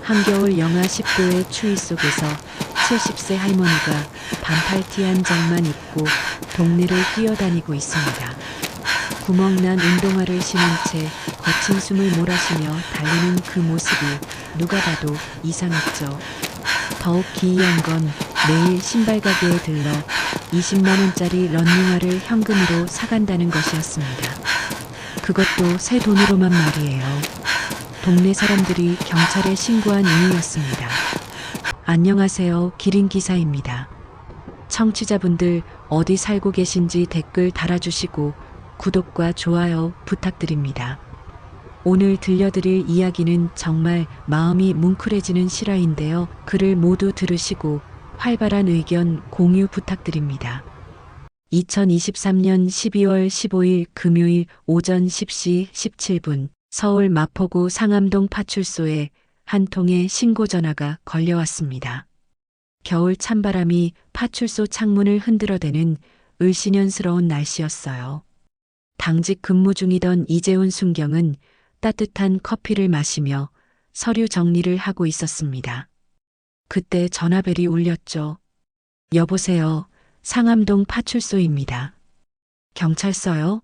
한겨울 영하 10도의 추위 속에서 70세 할머니가 반팔티 한 장만 입고 동네를 뛰어다니고 있습니다. 구멍난 운동화를 신은 채 거친 숨을 몰아쉬며 달리는 그 모습이 누가 봐도 이상했죠. 더욱 기이한 건 매일 신발 가게에 들러 20만 원짜리 러닝화를 현금으로 사간다는 것이었습니다. 그것도 새 돈으로만 말이에요. 동네 사람들이 경찰에 신고한 이유였습니다. 안녕하세요. 기린기사입니다. 청취자분들 어디 살고 계신지 댓글 달아주시고 구독과 좋아요 부탁드립니다. 오늘 들려드릴 이야기는 정말 마음이 뭉클해지는 실화인데요. 글을 모두 들으시고 활발한 의견 공유 부탁드립니다. 2023년 12월 15일 금요일 오전 10시 17분 서울 마포구 상암동 파출소에 한 통의 신고 전화가 걸려왔습니다. 겨울 찬바람이 파출소 창문을 흔들어대는 을씨년스러운 날씨였어요. 당직 근무 중이던 이재훈 순경은 따뜻한 커피를 마시며 서류 정리를 하고 있었습니다. 그때 전화벨이 울렸죠. 여보세요. 상암동 파출소입니다. 경찰서요?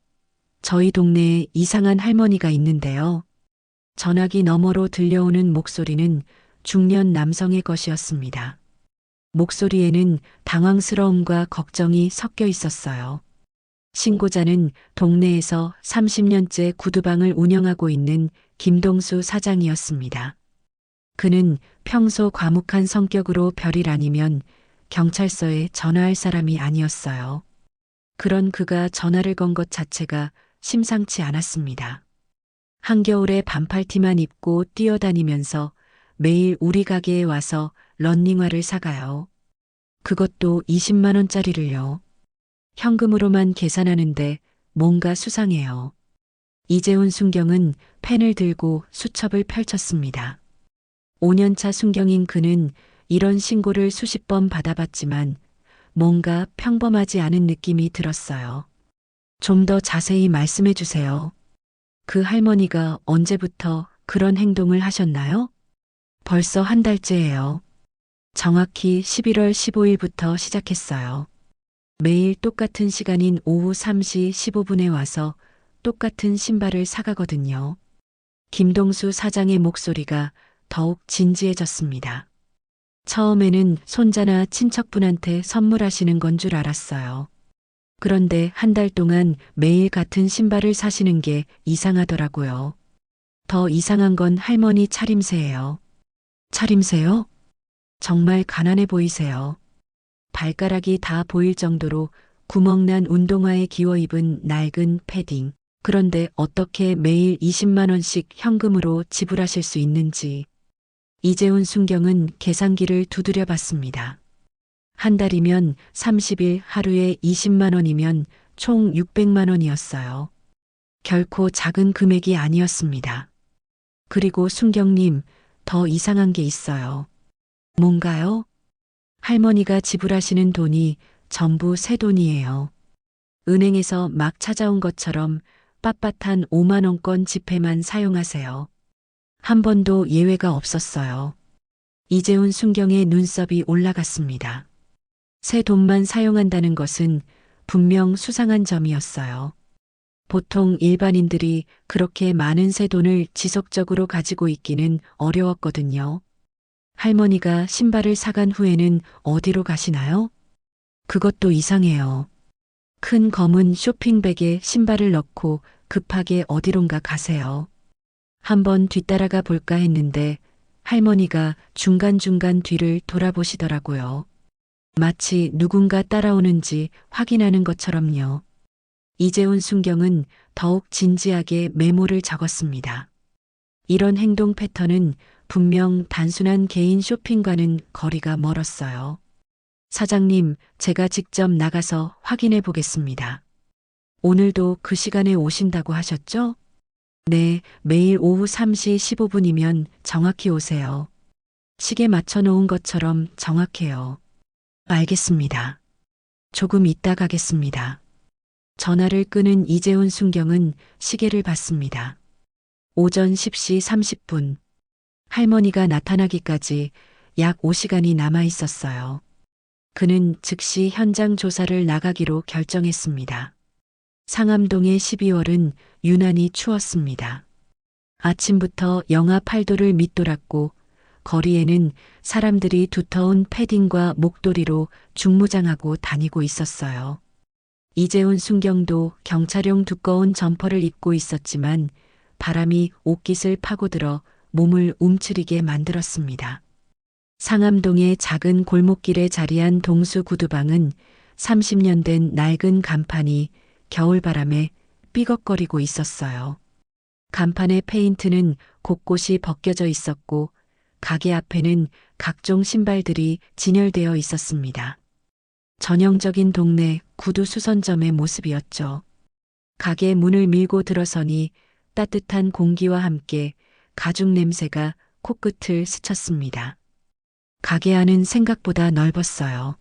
저희 동네에 이상한 할머니가 있는데요. 전화기 너머로 들려오는 목소리는 중년 남성의 것이었습니다. 목소리에는 당황스러움과 걱정이 섞여 있었어요. 신고자는 동네에서 30년째 구두방을 운영하고 있는 김동수 사장이었습니다. 그는 평소 과묵한 성격으로 별일 아니면 경찰서에 전화할 사람이 아니었어요. 그런 그가 전화를 건 것 자체가 심상치 않았습니다. 한겨울에 반팔티만 입고 뛰어다니면서 매일 우리 가게에 와서 러닝화를 사가요. 그것도 20만 원짜리를요. 현금으로만 계산하는데 뭔가 수상해요. 이재훈 순경은 펜을 들고 수첩을 펼쳤습니다. 5년차 순경인 그는 이런 신고를 수십 번 받아봤지만 뭔가 평범하지 않은 느낌이 들었어요. 좀 더 자세히 말씀해 주세요. 그 할머니가 언제부터 그런 행동을 하셨나요? 벌써 한 달째예요. 정확히 11월 15일부터 시작했어요. 매일 똑같은 시간인 오후 3시 15분에 와서 똑같은 신발을 사가거든요. 김동수 사장의 목소리가 더욱 진지해졌습니다. 처음에는 손자나 친척분한테 선물하시는 건 줄 알았어요. 그런데 한 달 동안 매일 같은 신발을 사시는 게 이상하더라고요. 더 이상한 건 할머니 차림새예요. 차림새요? 정말 가난해 보이세요. 발가락이 다 보일 정도로 구멍난 운동화에 기워 입은 낡은 패딩. 그런데 어떻게 매일 20만 원씩 현금으로 지불하실 수 있는지. 이재훈 순경은 계산기를 두드려 봤습니다. 한 달이면 30일 하루에 20만 원이면 총 600만 원이었어요. 결코 작은 금액이 아니었습니다. 그리고 순경님, 더 이상한 게 있어요. 뭔가요? 할머니가 지불하시는 돈이 전부 새 돈이에요. 은행에서 막 찾아온 것처럼 빳빳한 5만 원권 지폐만 사용하세요. 한 번도 예외가 없었어요. 이재훈 순경의 눈썹이 올라갔습니다. 새 돈만 사용한다는 것은 분명 수상한 점이었어요. 보통 일반인들이 그렇게 많은 새 돈을 지속적으로 가지고 있기는 어려웠거든요. 할머니가 신발을 사간 후에는 어디로 가시나요? 그것도 이상해요. 큰 검은 쇼핑백에 신발을 넣고 급하게 어디론가 가세요. 한번 뒤따라가 볼까 했는데 할머니가 중간중간 뒤를 돌아보시더라고요. 마치 누군가 따라오는지 확인하는 것처럼요. 이재훈 순경은 더욱 진지하게 메모를 적었습니다. 이런 행동 패턴은 분명 단순한 개인 쇼핑과는 거리가 멀었어요. 사장님, 제가 직접 나가서 확인해 보겠습니다. 오늘도 그 시간에 오신다고 하셨죠? 네, 매일 오후 3시 15분이면 정확히 오세요. 시계 맞춰 놓은 것처럼 정확해요. 알겠습니다. 조금 이따 가겠습니다. 전화를 끄는 이재훈 순경은 시계를 봤습니다. 오전 10시 30분. 할머니가 나타나기까지 약 5시간이 남아 있었어요. 그는 즉시 현장 조사를 나가기로 결정했습니다. 상암동의 12월은 유난히 추웠습니다. 아침부터 영하 8도를 밑돌았고 거리에는 사람들이 두터운 패딩과 목도리로 중무장하고 다니고 있었어요. 이재훈 순경도 경찰용 두꺼운 점퍼를 입고 있었지만 바람이 옷깃을 파고들어 몸을 움츠리게 만들었습니다. 상암동의 작은 골목길에 자리한 동수 구두방은 30년 된 낡은 간판이 겨울바람에 삐걱거리고 있었어요. 간판의 페인트는 곳곳이 벗겨져 있었고 가게 앞에는 각종 신발들이 진열되어 있었습니다. 전형적인 동네 구두 수선점의 모습이었죠. 가게 문을 밀고 들어서니 따뜻한 공기와 함께 가죽 냄새가 코끝을 스쳤습니다. 가게 안은 생각보다 넓었어요.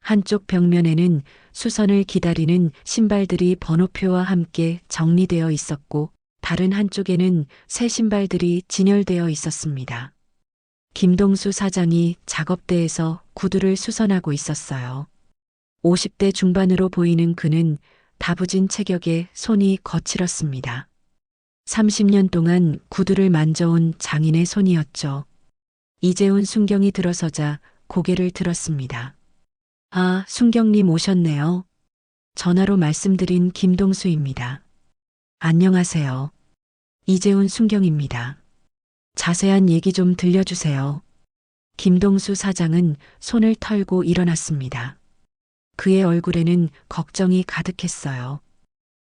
한쪽 벽면에는 수선을 기다리는 신발들이 번호표와 함께 정리되어 있었고 다른 한쪽에는 새 신발들이 진열되어 있었습니다. 김동수 사장이 작업대에서 구두를 수선하고 있었어요. 50대 중반으로 보이는 그는 다부진 체격에 손이 거칠었습니다. 30년 동안 구두를 만져온 장인의 손이었죠. 이재훈 순경이 들어서자 고개를 들었습니다. 아, 순경님 오셨네요. 전화로 말씀드린 김동수입니다. 안녕하세요. 이재훈 순경입니다. 자세한 얘기 좀 들려주세요. 김동수 사장은 손을 털고 일어났습니다. 그의 얼굴에는 걱정이 가득했어요.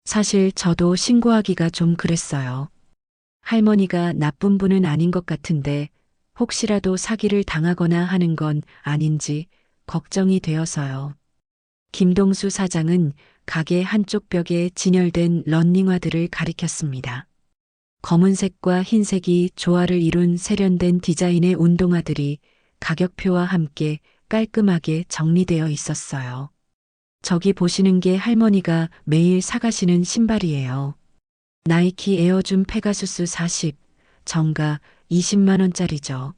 사실 저도 신고하기가 좀 그랬어요. 할머니가 나쁜 분은 아닌 것 같은데 혹시라도 사기를 당하거나 하는 건 아닌지 걱정이 되어서요. 김동수 사장은 가게 한쪽 벽에 진열된 런닝화들을 가리켰습니다. 검은색과 흰색이 조화를 이룬 세련된 디자인의 운동화들이 가격표와 함께 깔끔하게 정리되어 있었어요. 저기 보시는 게 할머니가 매일 사가시는 신발이에요. 나이키 에어줌 페가수스 40, 정가 20만 원짜리죠.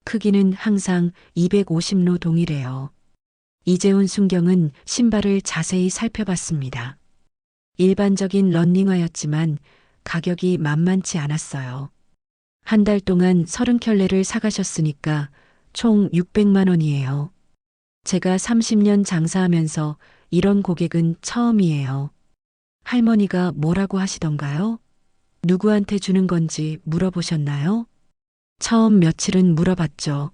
크기는 항상 250로 동일해요. 이재훈 순경은 신발을 자세히 살펴봤습니다. 일반적인 런닝화였지만 가격이 만만치 않았어요. 한 달 동안 30켤레를 사가셨으니까 총 600만 원이에요. 제가 30년 장사하면서 이런 고객은 처음이에요. 할머니가 뭐라고 하시던가요? 누구한테 주는 건지 물어보셨나요? 처음 며칠은 물어봤죠.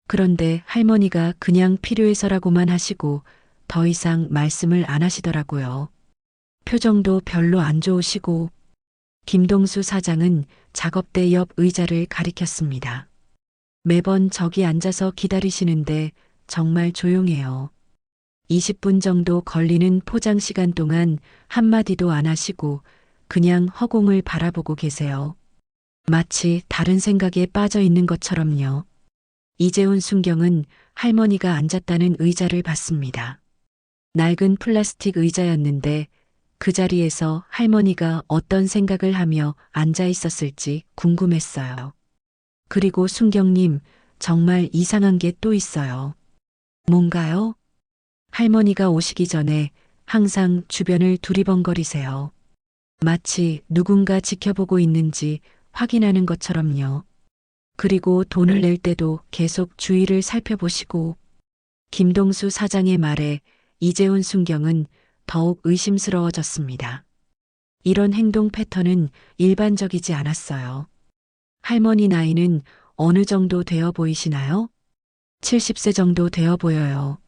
그런데 할머니가 그냥 필요해서라고만 하시고 더 이상 말씀을 안 하시더라고요. 표정도 별로 안 좋으시고 김동수 사장은 작업대 옆 의자를 가리켰습니다. 매번 저기 앉아서 기다리시는데 정말 조용해요. 20분 정도 걸리는 포장 시간 동안 한마디도 안 하시고 그냥 허공을 바라보고 계세요. 마치 다른 생각에 빠져 있는 것처럼요. 이재훈 순경은 할머니가 앉았다는 의자를 봤습니다. 낡은 플라스틱 의자였는데 그 자리에서 할머니가 어떤 생각을 하며 앉아 있었을지 궁금했어요. 그리고 순경님, 정말 이상한 게 또 있어요. 뭔가요? 할머니가 오시기 전에 항상 주변을 두리번거리세요. 마치 누군가 지켜보고 있는지 확인하는 것처럼요. 그리고 돈을 낼 때도 계속 주위를 살펴보시고 김동수 사장의 말에 이재훈 순경은 더욱 의심스러워졌습니다. 이런 행동 패턴은 일반적이지 않았어요. 할머니 나이는 어느 정도 되어 보이시나요? 70세 정도 되어 보여요.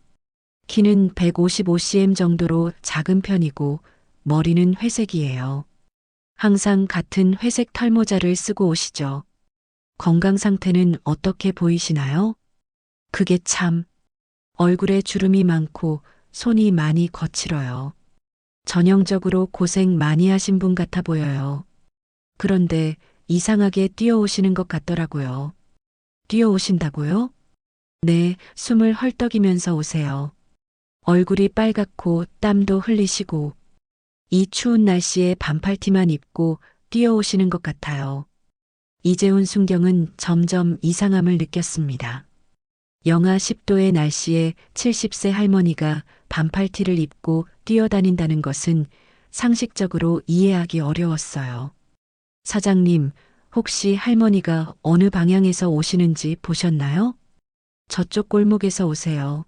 키는 155cm 정도로 작은 편이고 머리는 회색이에요. 항상 같은 회색 털모자를 쓰고 오시죠. 건강 상태는 어떻게 보이시나요? 그게 참. 얼굴에 주름이 많고 손이 많이 거칠어요. 전형적으로 고생 많이 하신 분 같아 보여요. 그런데 이상하게 뛰어오시는 것 같더라고요. 뛰어오신다고요? 네, 숨을 헐떡이면서 오세요. 얼굴이 빨갛고 땀도 흘리시고 이 추운 날씨에 반팔티만 입고 뛰어오시는 것 같아요. 이재훈 순경은 점점 이상함을 느꼈습니다. 영하 10도의 날씨에 70세 할머니가 반팔티를 입고 뛰어다닌다는 것은 상식적으로 이해하기 어려웠어요. 사장님, 혹시 할머니가 어느 방향에서 오시는지 보셨나요? 저쪽 골목에서 오세요.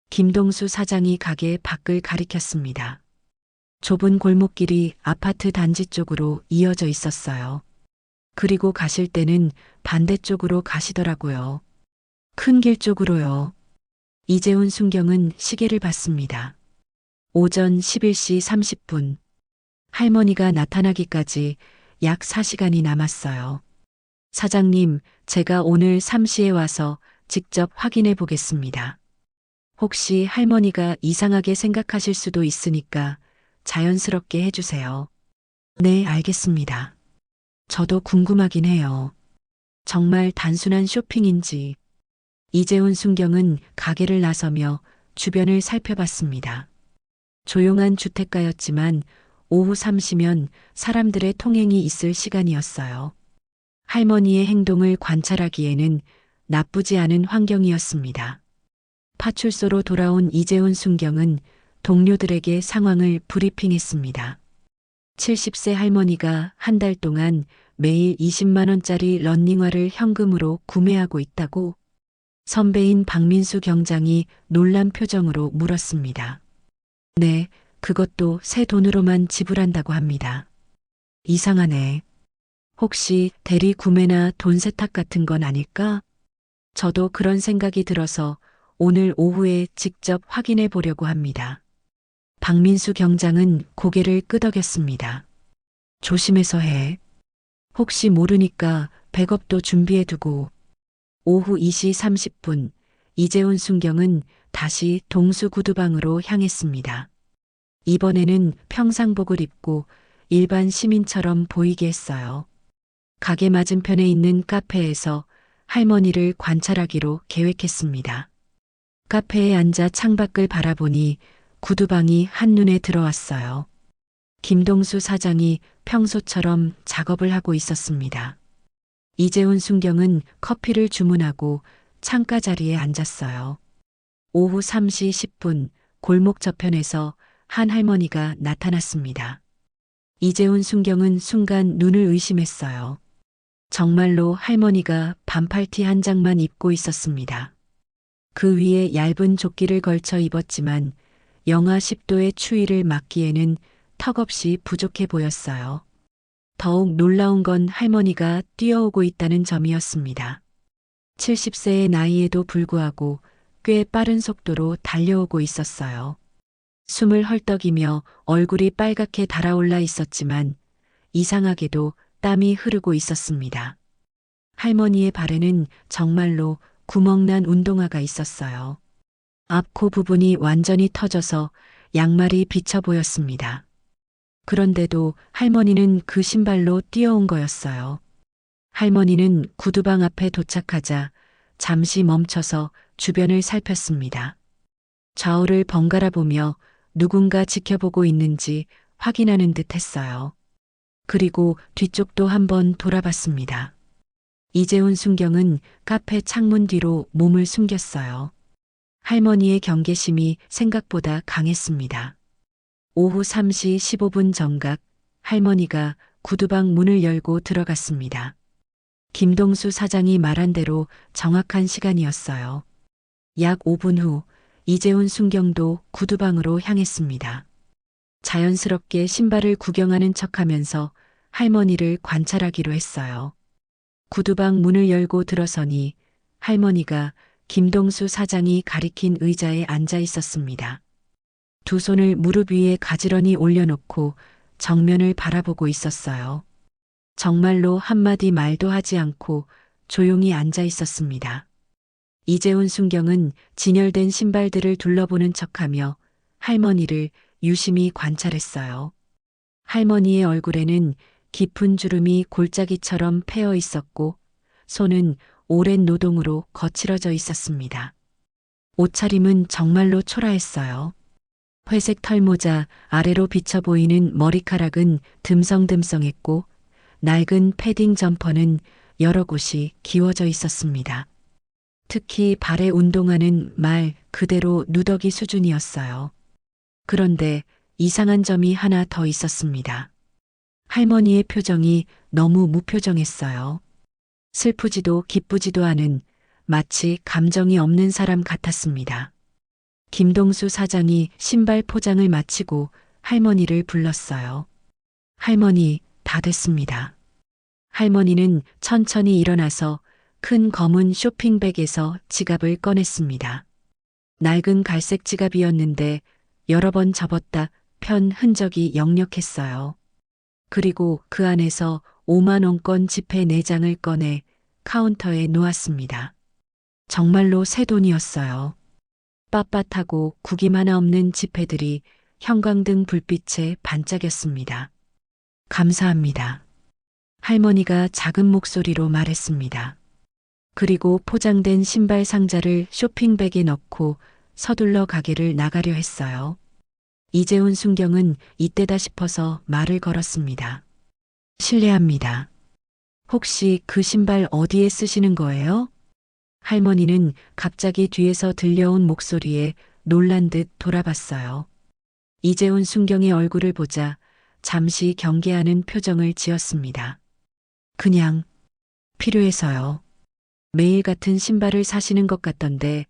김동수 사장이 가게 밖을 가리켰습니다. 좁은 골목길이 아파트 단지 쪽으로 이어져 있었어요. 그리고 가실 때는 반대쪽으로 가시더라고요. 큰 길 쪽으로요. 이재훈 순경은 시계를 봤습니다. 오전 11시 30분. 할머니가 나타나기까지 약 4시간이 남았어요. 사장님, 제가 오늘 3시에 와서 직접 확인해 보겠습니다. 혹시 할머니가 이상하게 생각하실 수도 있으니까 자연스럽게 해주세요. 네, 알겠습니다. 저도 궁금하긴 해요. 정말 단순한 쇼핑인지. 이재훈 순경은 가게를 나서며 주변을 살펴봤습니다. 조용한 주택가였지만 오후 3시면 사람들의 통행이 있을 시간이었어요. 할머니의 행동을 관찰하기에는 나쁘지 않은 환경이었습니다. 파출소로 돌아온 이재훈 순경은 동료들에게 상황을 브리핑했습니다. 70세 할머니가 한 달 동안 매일 20만 원짜리 러닝화를 현금으로 구매하고 있다고 선배인 박민수 경장이 놀란 표정으로 물었습니다. 네, 그것도 새 돈으로만 지불한다고 합니다. 이상하네. 혹시 대리 구매나 돈 세탁 같은 건 아닐까? 저도 그런 생각이 들어서 오늘 오후에 직접 확인해 보려고 합니다. 박민수 경장은 고개를 끄덕였습니다. 조심해서 해. 혹시 모르니까 백업도 준비해 두고. 오후 2시 30분, 이재훈 순경은 다시 동수구두방으로 향했습니다. 이번에는 평상복을 입고 일반 시민처럼 보이게 했어요. 가게 맞은편에 있는 카페에서 할머니를 관찰하기로 계획했습니다. 카페에 앉아 창밖을 바라보니 구두방이 한눈에 들어왔어요. 김동수 사장이 평소처럼 작업을 하고 있었습니다. 이재훈 순경은 커피를 주문하고 창가 자리에 앉았어요. 오후 3시 10분 골목 저편에서 한 할머니가 나타났습니다. 이재훈 순경은 순간 눈을 의심했어요. 정말로 할머니가 반팔티 한 장만 입고 있었습니다. 그 위에 얇은 조끼를 걸쳐 입었지만 영하 10도의 추위를 막기에는 턱없이 부족해 보였어요. 더욱 놀라운 건 할머니가 뛰어오고 있다는 점이었습니다. 70세의 나이에도 불구하고 꽤 빠른 속도로 달려오고 있었어요. 숨을 헐떡이며 얼굴이 빨갛게 달아올라 있었지만 이상하게도 땀이 흐르고 있었습니다. 할머니의 발에는 정말로 구멍난 운동화가 있었어요. 앞코 부분이 완전히 터져서 양말이 비쳐 보였습니다. 그런데도 할머니는 그 신발로 뛰어온 거였어요. 할머니는 구두방 앞에 도착하자 잠시 멈춰서 주변을 살폈습니다. 좌우를 번갈아 보며 누군가 지켜보고 있는지 확인하는 듯 했어요. 그리고 뒤쪽도 한번 돌아봤습니다. 이재훈 순경은 카페 창문 뒤로 몸을 숨겼어요. 할머니의 경계심이 생각보다 강했습니다. 오후 3시 15분 정각 할머니가 구두방 문을 열고 들어갔습니다. 김동수 사장이 말한 대로 정확한 시간이었어요. 약 5분 후 이재훈 순경도 구두방으로 향했습니다. 자연스럽게 신발을 구경하는 척하면서 할머니를 관찰하기로 했어요. 구두방 문을 열고 들어서니 할머니가 김동수 사장이 가리킨 의자에 앉아 있었습니다. 두 손을 무릎 위에 가지런히 올려놓고 정면을 바라보고 있었어요. 정말로 한마디 말도 하지 않고 조용히 앉아 있었습니다. 이재훈 순경은 진열된 신발들을 둘러보는 척하며 할머니를 유심히 관찰했어요. 할머니의 얼굴에는 깊은 주름이 골짜기처럼 패어 있었고 손은 오랜 노동으로 거칠어져 있었습니다. 옷차림은 정말로 초라했어요. 회색 털모자 아래로 비쳐 보이는 머리카락은 듬성듬성했고 낡은 패딩 점퍼는 여러 곳이 기워져 있었습니다. 특히 발에 운동화는 말 그대로 누더기 수준이었어요. 그런데 이상한 점이 하나 더 있었습니다. 할머니의 표정이 너무 무표정했어요. 슬프지도 기쁘지도 않은 마치 감정이 없는 사람 같았습니다. 김동수 사장이 신발 포장을 마치고 할머니를 불렀어요. 할머니, 다 됐습니다. 할머니는 천천히 일어나서 큰 검은 쇼핑백에서 지갑을 꺼냈습니다. 낡은 갈색 지갑이었는데 여러 번 접었다 편 흔적이 역력했어요. 그리고 그 안에서 5만 원권 지폐 4장을 꺼내 카운터에 놓았습니다. 정말로 새 돈이었어요. 빳빳하고 구김 하나 없는 지폐들이 형광등 불빛에 반짝였습니다. 감사합니다. 할머니가 작은 목소리로 말했습니다. 그리고 포장된 신발 상자를 쇼핑백에 넣고 서둘러 가게를 나가려 했어요. 이재훈 순경은 이때다 싶어서 말을 걸었습니다. 실례합니다. 혹시 그 신발 어디에 쓰시는 거예요? 할머니는 갑자기 뒤에서 들려온 목소리에 놀란 듯 돌아봤어요. 이재훈 순경의 얼굴을 보자 잠시 경계하는 표정을 지었습니다. 그냥 필요해서요. 매일 같은 신발을 사시는 것 같던데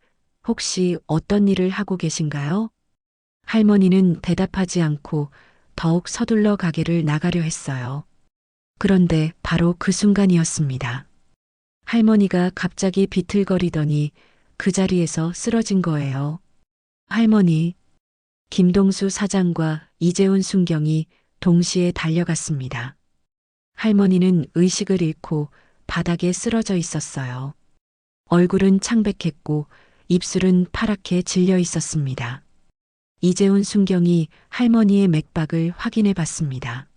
혹시 어떤 일을 하고 계신가요? 할머니는 대답하지 않고 더욱 서둘러 가게를 나가려 했어요. 그런데 바로 그 순간이었습니다. 할머니가 갑자기 비틀거리더니 그 자리에서 쓰러진 거예요. 할머니, 김동수 사장과 이재훈 순경이 동시에 달려갔습니다. 할머니는 의식을 잃고 바닥에 쓰러져 있었어요. 얼굴은 창백했고 입술은 파랗게 질려 있었습니다. 이재훈 순경이 할머니의 맥박을 확인해 봤습니다.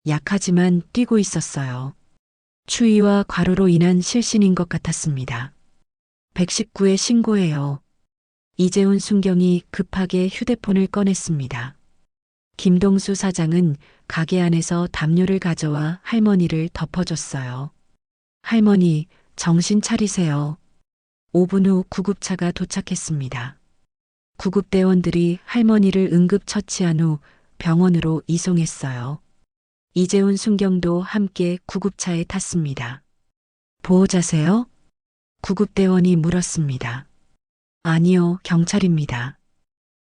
약하지만 뛰고 있었어요. 추위와 과로로 인한 실신인 것 같았습니다. 119에 신고해요. 이재훈 순경이 급하게 휴대폰을 꺼냈습니다. 김동수 사장은 가게 안에서 담요를 가져와 할머니를 덮어줬어요. 할머니, 정신 차리세요. 5분 후 구급차가 도착했습니다. 구급대원들이 할머니를 응급처치한 후 병원으로 이송했어요. 이재훈 순경도 함께 구급차에 탔습니다. 보호자세요? 구급대원이 물었습니다. 아니요, 경찰입니다.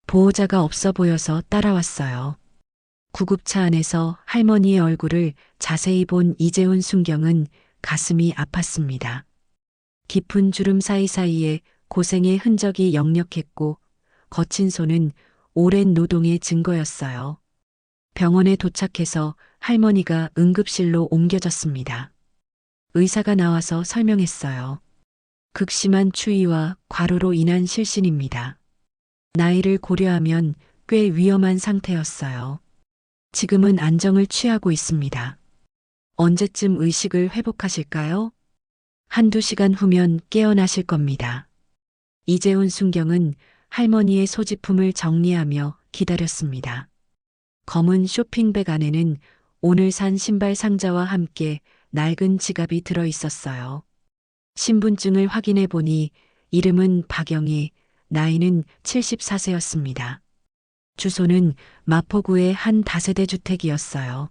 보호자가 없어 보여서 따라왔어요. 구급차 안에서 할머니의 얼굴을 자세히 본 이재훈 순경은 가슴이 아팠습니다. 깊은 주름 사이사이에 고생의 흔적이 역력했고 거친 손은 오랜 노동의 증거였어요. 병원에 도착해서 할머니가 응급실로 옮겨졌습니다. 의사가 나와서 설명했어요. 극심한 추위와 과로로 인한 실신입니다. 나이를 고려하면 꽤 위험한 상태였어요. 지금은 안정을 취하고 있습니다. 언제쯤 의식을 회복하실까요? 한두 시간 후면 깨어나실 겁니다. 이재훈 순경은 할머니의 소지품을 정리하며 기다렸습니다. 검은 쇼핑백 안에는 오늘 산 신발 상자와 함께 낡은 지갑이 들어 있었어요. 신분증을 확인해 보니 이름은 박영희, 나이는 74세였습니다. 주소는 마포구의 한 다세대 주택이었어요.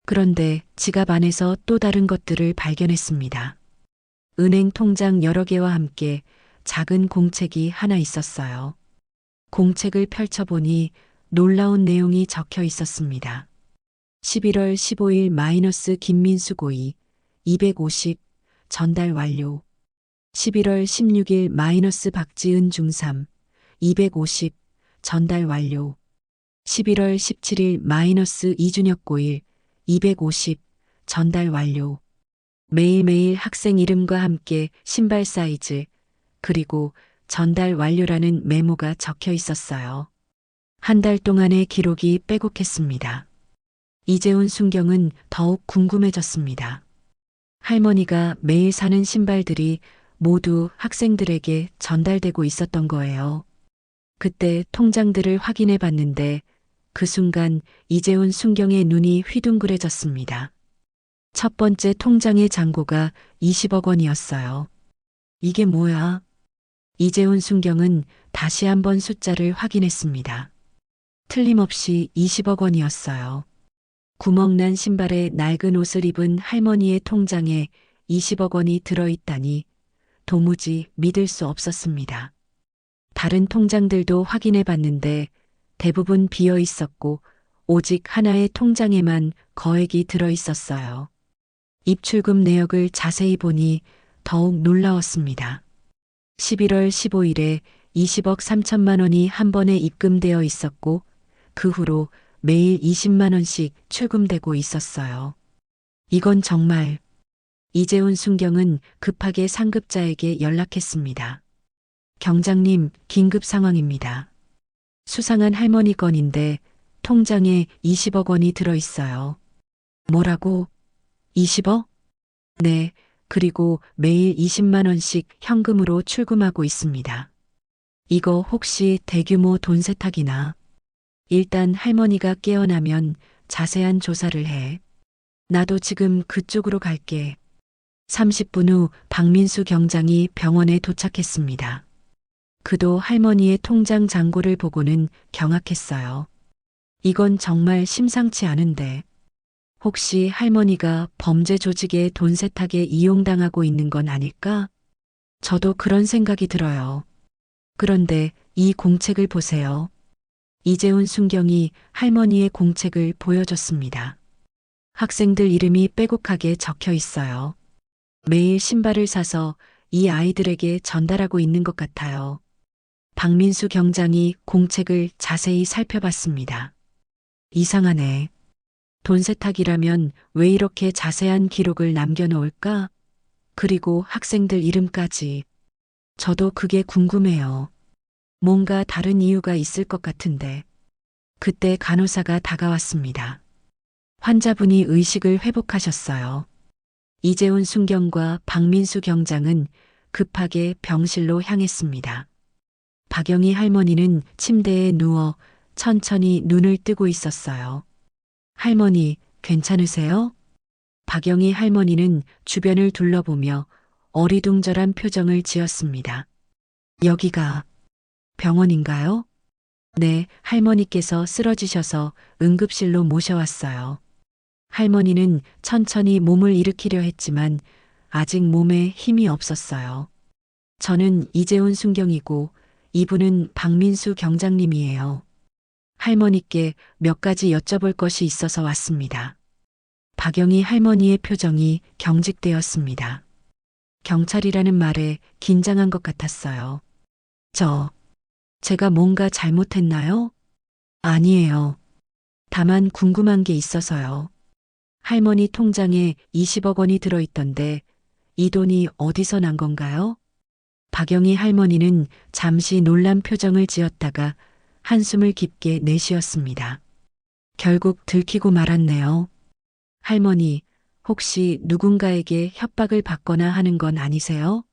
그런데 지갑 안에서 또 다른 것들을 발견했습니다. 은행 통장 여러 개와 함께 작은 공책이 하나 있었어요. 공책을 펼쳐보니 놀라운 내용이 적혀 있었습니다. 11월 15일 마이너스 김민수 고의 250 전달 완료. 11월 16일 마이너스 박지은 중3 250 전달 완료. 11월 17일 마이너스 이준혁 고1 250 전달 완료. 매일매일 학생 이름과 함께 신발 사이즈 그리고 전달 완료라는 메모가 적혀 있었어요. 한 달 동안의 기록이 빼곡했습니다. 이재훈 순경은 더욱 궁금해졌습니다. 할머니가 매일 사는 신발들이 모두 학생들에게 전달되고 있었던 거예요. 그때 통장들을 확인해 봤는데 그 순간 이재훈 순경의 눈이 휘둥그레졌습니다. 첫 번째 통장의 잔고가 20억 원이었어요. 이게 뭐야? 이재훈 순경은 다시 한번 숫자를 확인했습니다. 틀림없이 20억 원이었어요. 구멍난 신발에 낡은 옷을 입은 할머니의 통장에 20억 원이 들어있다니 도무지 믿을 수 없었습니다. 다른 통장들도 확인해 봤는데 대부분 비어 있었고 오직 하나의 통장에만 거액이 들어 있었어요. 입출금 내역을 자세히 보니 더욱 놀라웠습니다. 11월 15일에 20억 3천만 원이 한 번에 입금되어 있었고 그 후로 매일 20만 원씩 출금되고 있었어요. 이건 정말 이재훈 순경은 급하게 상급자에게 연락했습니다. 경장님, 긴급 상황입니다. 수상한 할머니 건인데 통장에 20억 원이 들어 있어요. 뭐라고? 20억? 네, 그리고 매일 20만 원씩 현금으로 출금하고 있습니다. 이거 혹시 대규모 돈 세탁이나? 일단 할머니가 깨어나면 자세한 조사를 해. 나도 지금 그쪽으로 갈게. 30분 후 박민수 경장이 병원에 도착했습니다. 그도 할머니의 통장 잔고를 보고는 경악했어요. 이건 정말 심상치 않은데. 혹시 할머니가 범죄 조직의 돈 세탁에 이용당하고 있는 건 아닐까? 저도 그런 생각이 들어요. 그런데 이 공책을 보세요. 이재훈 순경이 할머니의 공책을 보여줬습니다. 학생들 이름이 빼곡하게 적혀 있어요. 매일 신발을 사서 이 아이들에게 전달하고 있는 것 같아요. 박민수 경장이 공책을 자세히 살펴봤습니다. 이상하네. 돈 세탁이라면 왜 이렇게 자세한 기록을 남겨놓을까? 그리고 학생들 이름까지. 저도 그게 궁금해요. 뭔가 다른 이유가 있을 것 같은데. 그때 간호사가 다가왔습니다. 환자분이 의식을 회복하셨어요. 이재훈 순경과 박민수 경장은 급하게 병실로 향했습니다. 박영희 할머니는 침대에 누워 천천히 눈을 뜨고 있었어요. 할머니, 괜찮으세요? 박영희 할머니는 주변을 둘러보며 어리둥절한 표정을 지었습니다. 여기가 병원인가요? 네, 할머니께서 쓰러지셔서 응급실로 모셔왔어요. 할머니는 천천히 몸을 일으키려 했지만 아직 몸에 힘이 없었어요. 저는 이재훈 순경이고 이분은 박민수 경장님이에요. 할머니께 몇 가지 여쭤볼 것이 있어서 왔습니다. 박영희 할머니의 표정이 경직되었습니다. 경찰이라는 말에 긴장한 것 같았어요. 제가 뭔가 잘못했나요? 아니에요. 다만 궁금한 게 있어서요. 할머니 통장에 20억 원이 들어있던데 이 돈이 어디서 난 건가요? 박영희 할머니는 잠시 놀란 표정을 지었다가 한숨을 깊게 내쉬었습니다. 결국 들키고 말았네요. 할머니, 혹시 누군가에게 협박을 받거나 하는 건 아니세요?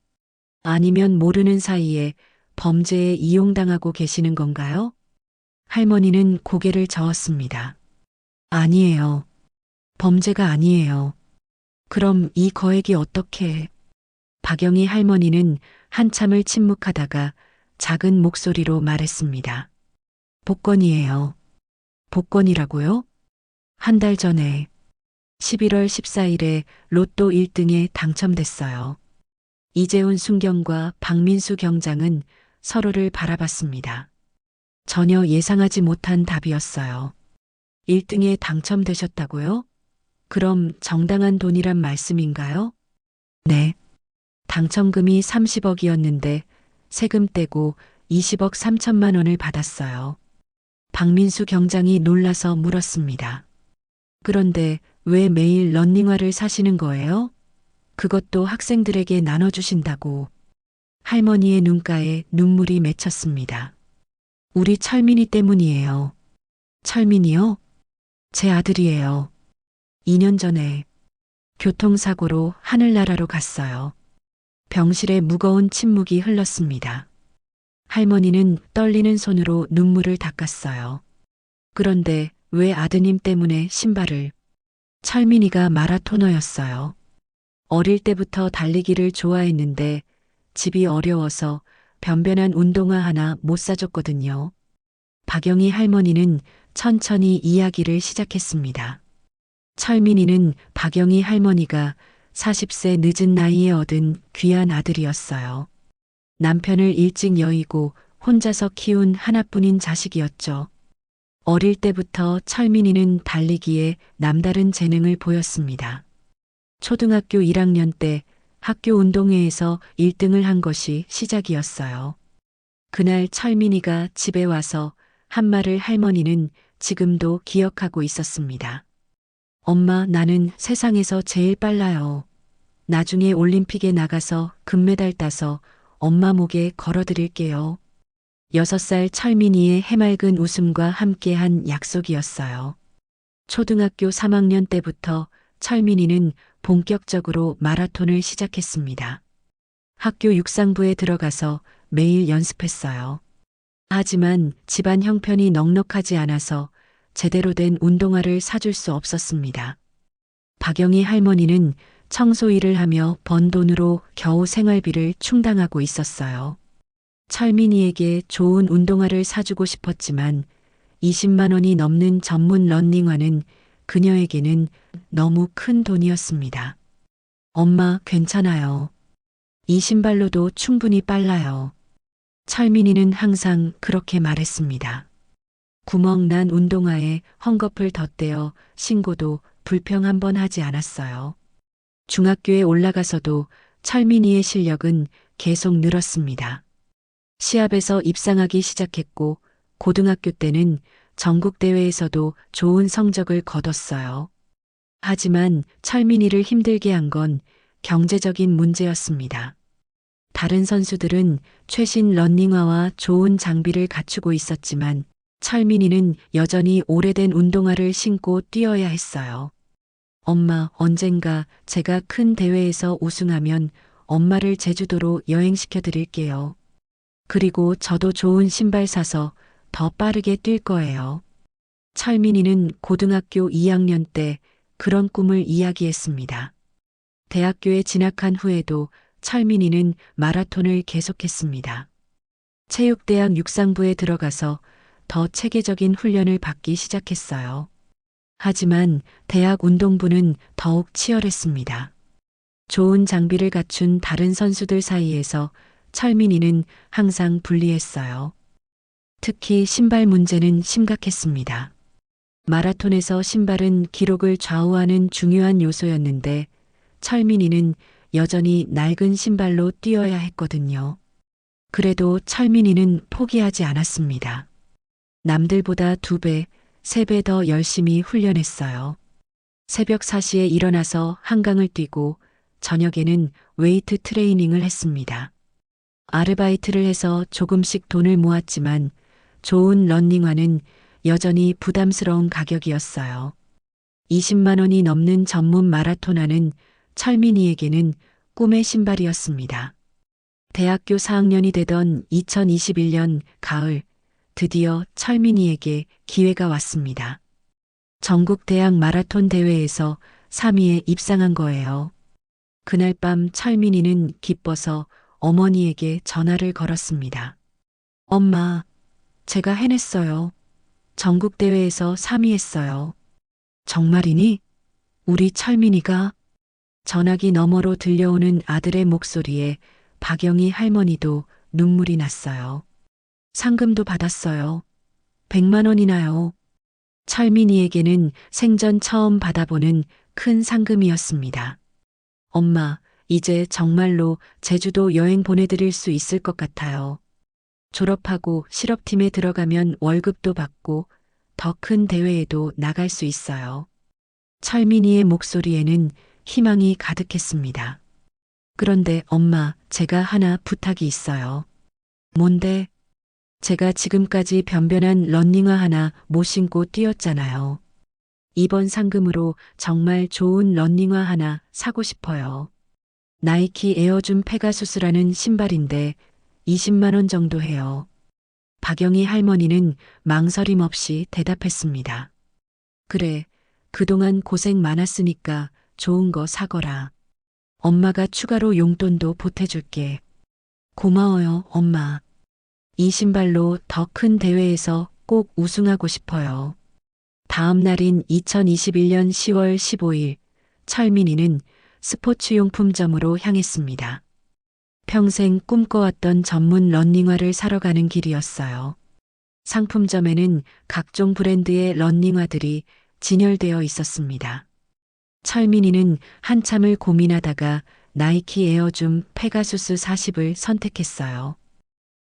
아니면 모르는 사이에 범죄에 이용당하고 계시는 건가요? 할머니는 고개를 저었습니다. 아니에요. 범죄가 아니에요. 그럼 이 거액이 어떻게? 박영희 할머니는 한참을 침묵하다가 작은 목소리로 말했습니다. 복권이에요. 복권이라고요? 한 달 전에 11월 14일에 로또 1등에 당첨됐어요. 이재훈 순경과 박민수 경장은 서로를 바라봤습니다. 전혀 예상하지 못한 답이었어요. 1등에 당첨되셨다고요? 그럼 정당한 돈이란 말씀인가요? 네. 당첨금이 30억이었는데 세금 떼고 20억 3천만 원을 받았어요. 박민수 경장이 놀라서 물었습니다. 그런데 왜 매일 런닝화를 사시는 거예요? 그것도 학생들에게 나눠주신다고. 할머니의 눈가에 눈물이 맺혔습니다. 우리 철민이 때문이에요. 철민이요? 제 아들이에요. 2년 전에 교통사고로 하늘나라로 갔어요. 병실에 무거운 침묵이 흘렀습니다. 할머니는 떨리는 손으로 눈물을 닦았어요. 그런데 왜 아드님 때문에 신발을? 철민이가 마라토너였어요. 어릴 때부터 달리기를 좋아했는데 집이 어려워서 변변한 운동화 하나 못 사줬거든요. 박영희 할머니는 천천히 이야기를 시작했습니다. 철민이는 박영희 할머니가 40세 늦은 나이에 얻은 귀한 아들이었어요. 남편을 일찍 여의고 혼자서 키운 하나뿐인 자식이었죠. 어릴 때부터 철민이는 달리기에 남다른 재능을 보였습니다. 초등학교 1학년 때 학교 운동회에서 1등을 한 것이 시작이었어요. 그날 철민이가 집에 와서 한 말을 할머니는 지금도 기억하고 있었습니다. 엄마, 나는 세상에서 제일 빨라요. 나중에 올림픽에 나가서 금메달 따서 엄마 목에 걸어드릴게요. 6살 철민이의 해맑은 웃음과 함께한 약속이었어요. 초등학교 3학년 때부터 철민이는 본격적으로 마라톤을 시작했습니다. 학교 육상부에 들어가서 매일 연습했어요. 하지만 집안 형편이 넉넉하지 않아서 제대로 된 운동화를 사줄 수 없었습니다. 박영희 할머니는 청소 일을 하며 번 돈으로 겨우 생활비를 충당하고 있었어요. 철민이에게 좋은 운동화를 사주고 싶었지만 20만 원이 넘는 전문 러닝화는 그녀에게는 너무 큰 돈이었습니다. 엄마, 괜찮아요. 이 신발로도 충분히 빨라요. 철민이는 항상 그렇게 말했습니다. 구멍 난 운동화에 헝겊을 덧대어 신고도 불평 한 번 하지 않았어요. 중학교에 올라가서도 철민이의 실력은 계속 늘었습니다. 시합에서 입상하기 시작했고 고등학교 때는 전국대회에서도 좋은 성적을 거뒀어요. 하지만 철민이를 힘들게 한 건 경제적인 문제였습니다. 다른 선수들은 최신 러닝화와 좋은 장비를 갖추고 있었지만 철민이는 여전히 오래된 운동화를 신고 뛰어야 했어요. 엄마, 언젠가 제가 큰 대회에서 우승하면 엄마를 제주도로 여행시켜 드릴게요. 그리고 저도 좋은 신발 사서 더 빠르게 뛸 거예요. 철민이는 고등학교 2학년 때 그런 꿈을 이야기했습니다. 대학교에 진학한 후에도 철민이는 마라톤을 계속했습니다. 체육대학 육상부에 들어가서 더 체계적인 훈련을 받기 시작했어요. 하지만 대학 운동부는 더욱 치열했습니다. 좋은 장비를 갖춘 다른 선수들 사이에서 철민이는 항상 불리했어요. 특히 신발 문제는 심각했습니다. 마라톤에서 신발은 기록을 좌우하는 중요한 요소였는데 철민이는 여전히 낡은 신발로 뛰어야 했거든요. 그래도 철민이는 포기하지 않았습니다. 남들보다 2배, 3배 더 열심히 훈련했어요. 새벽 4시에 일어나서 한강을 뛰고 저녁에는 웨이트 트레이닝을 했습니다. 아르바이트를 해서 조금씩 돈을 모았지만 좋은 러닝화는 여전히 부담스러운 가격이었어요. 20만 원이 넘는 전문 마라톤화는 철민이에게는 꿈의 신발이었습니다. 대학교 4학년이 되던 2021년 가을, 드디어 철민이에게 기회가 왔습니다. 전국 대학 마라톤 대회에서 3위에 입상한 거예요. 그날 밤 철민이는 기뻐서 어머니에게 전화를 걸었습니다. 엄마, 제가 해냈어요. 전국대회에서 3위 했어요. 정말이니? 우리 철민이가? 전화기 너머로 들려오는 아들의 목소리에 박영희 할머니도 눈물이 났어요. 상금도 받았어요. 100만 원이나요. 철민이에게는 생전 처음 받아보는 큰 상금이었습니다. 엄마, 이제 정말로 제주도 여행 보내드릴 수 있을 것 같아요. 졸업하고 실업팀에 들어가면 월급도 받고 더 큰 대회에도 나갈 수 있어요. 철민이의 목소리에는 희망이 가득했습니다. 그런데 엄마, 제가 하나 부탁이 있어요. 뭔데? 제가 지금까지 변변한 러닝화 하나 못 신고 뛰었잖아요. 이번 상금으로 정말 좋은 러닝화 하나 사고 싶어요. 나이키 에어줌 페가수스라는 신발인데 20만 원 정도 해요. 박영희 할머니는 망설임 없이 대답했습니다. 그래, 그동안 고생 많았으니까 좋은 거 사거라. 엄마가 추가로 용돈도 보태줄게. 고마워요, 엄마. 이 신발로 더 큰 대회에서 꼭 우승하고 싶어요. 다음 날인 2021년 10월 15일, 철민이는 스포츠용품점으로 향했습니다. 평생 꿈꿔왔던 전문 러닝화를 사러 가는 길이었어요. 상품점에는 각종 브랜드의 러닝화들이 진열되어 있었습니다. 철민이는 한참을 고민하다가 나이키 에어줌 페가수스 40을 선택했어요.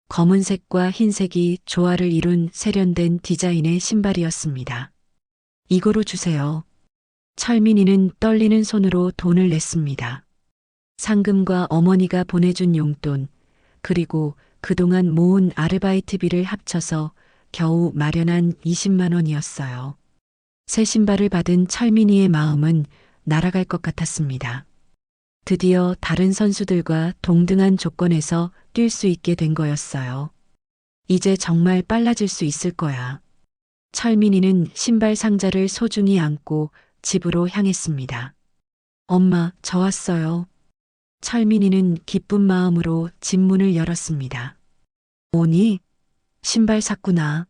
검은색과 흰색이 조화를 이룬 세련된 디자인의 신발이었습니다. 이거로 주세요. 철민이는 떨리는 손으로 돈을 냈습니다. 상금과 어머니가 보내준 용돈, 그리고 그동안 모은 아르바이트비를 합쳐서 겨우 마련한 20만 원이었어요. 새 신발을 받은 철민이의 마음은 날아갈 것 같았습니다. 드디어 다른 선수들과 동등한 조건에서 뛸 수 있게 된 거였어요. 이제 정말 빨라질 수 있을 거야. 철민이는 신발 상자를 소중히 안고 집으로 향했습니다. 엄마, 저 왔어요. 철민이는 기쁜 마음으로 집 문을 열었습니다. 오니? 신발 샀구나.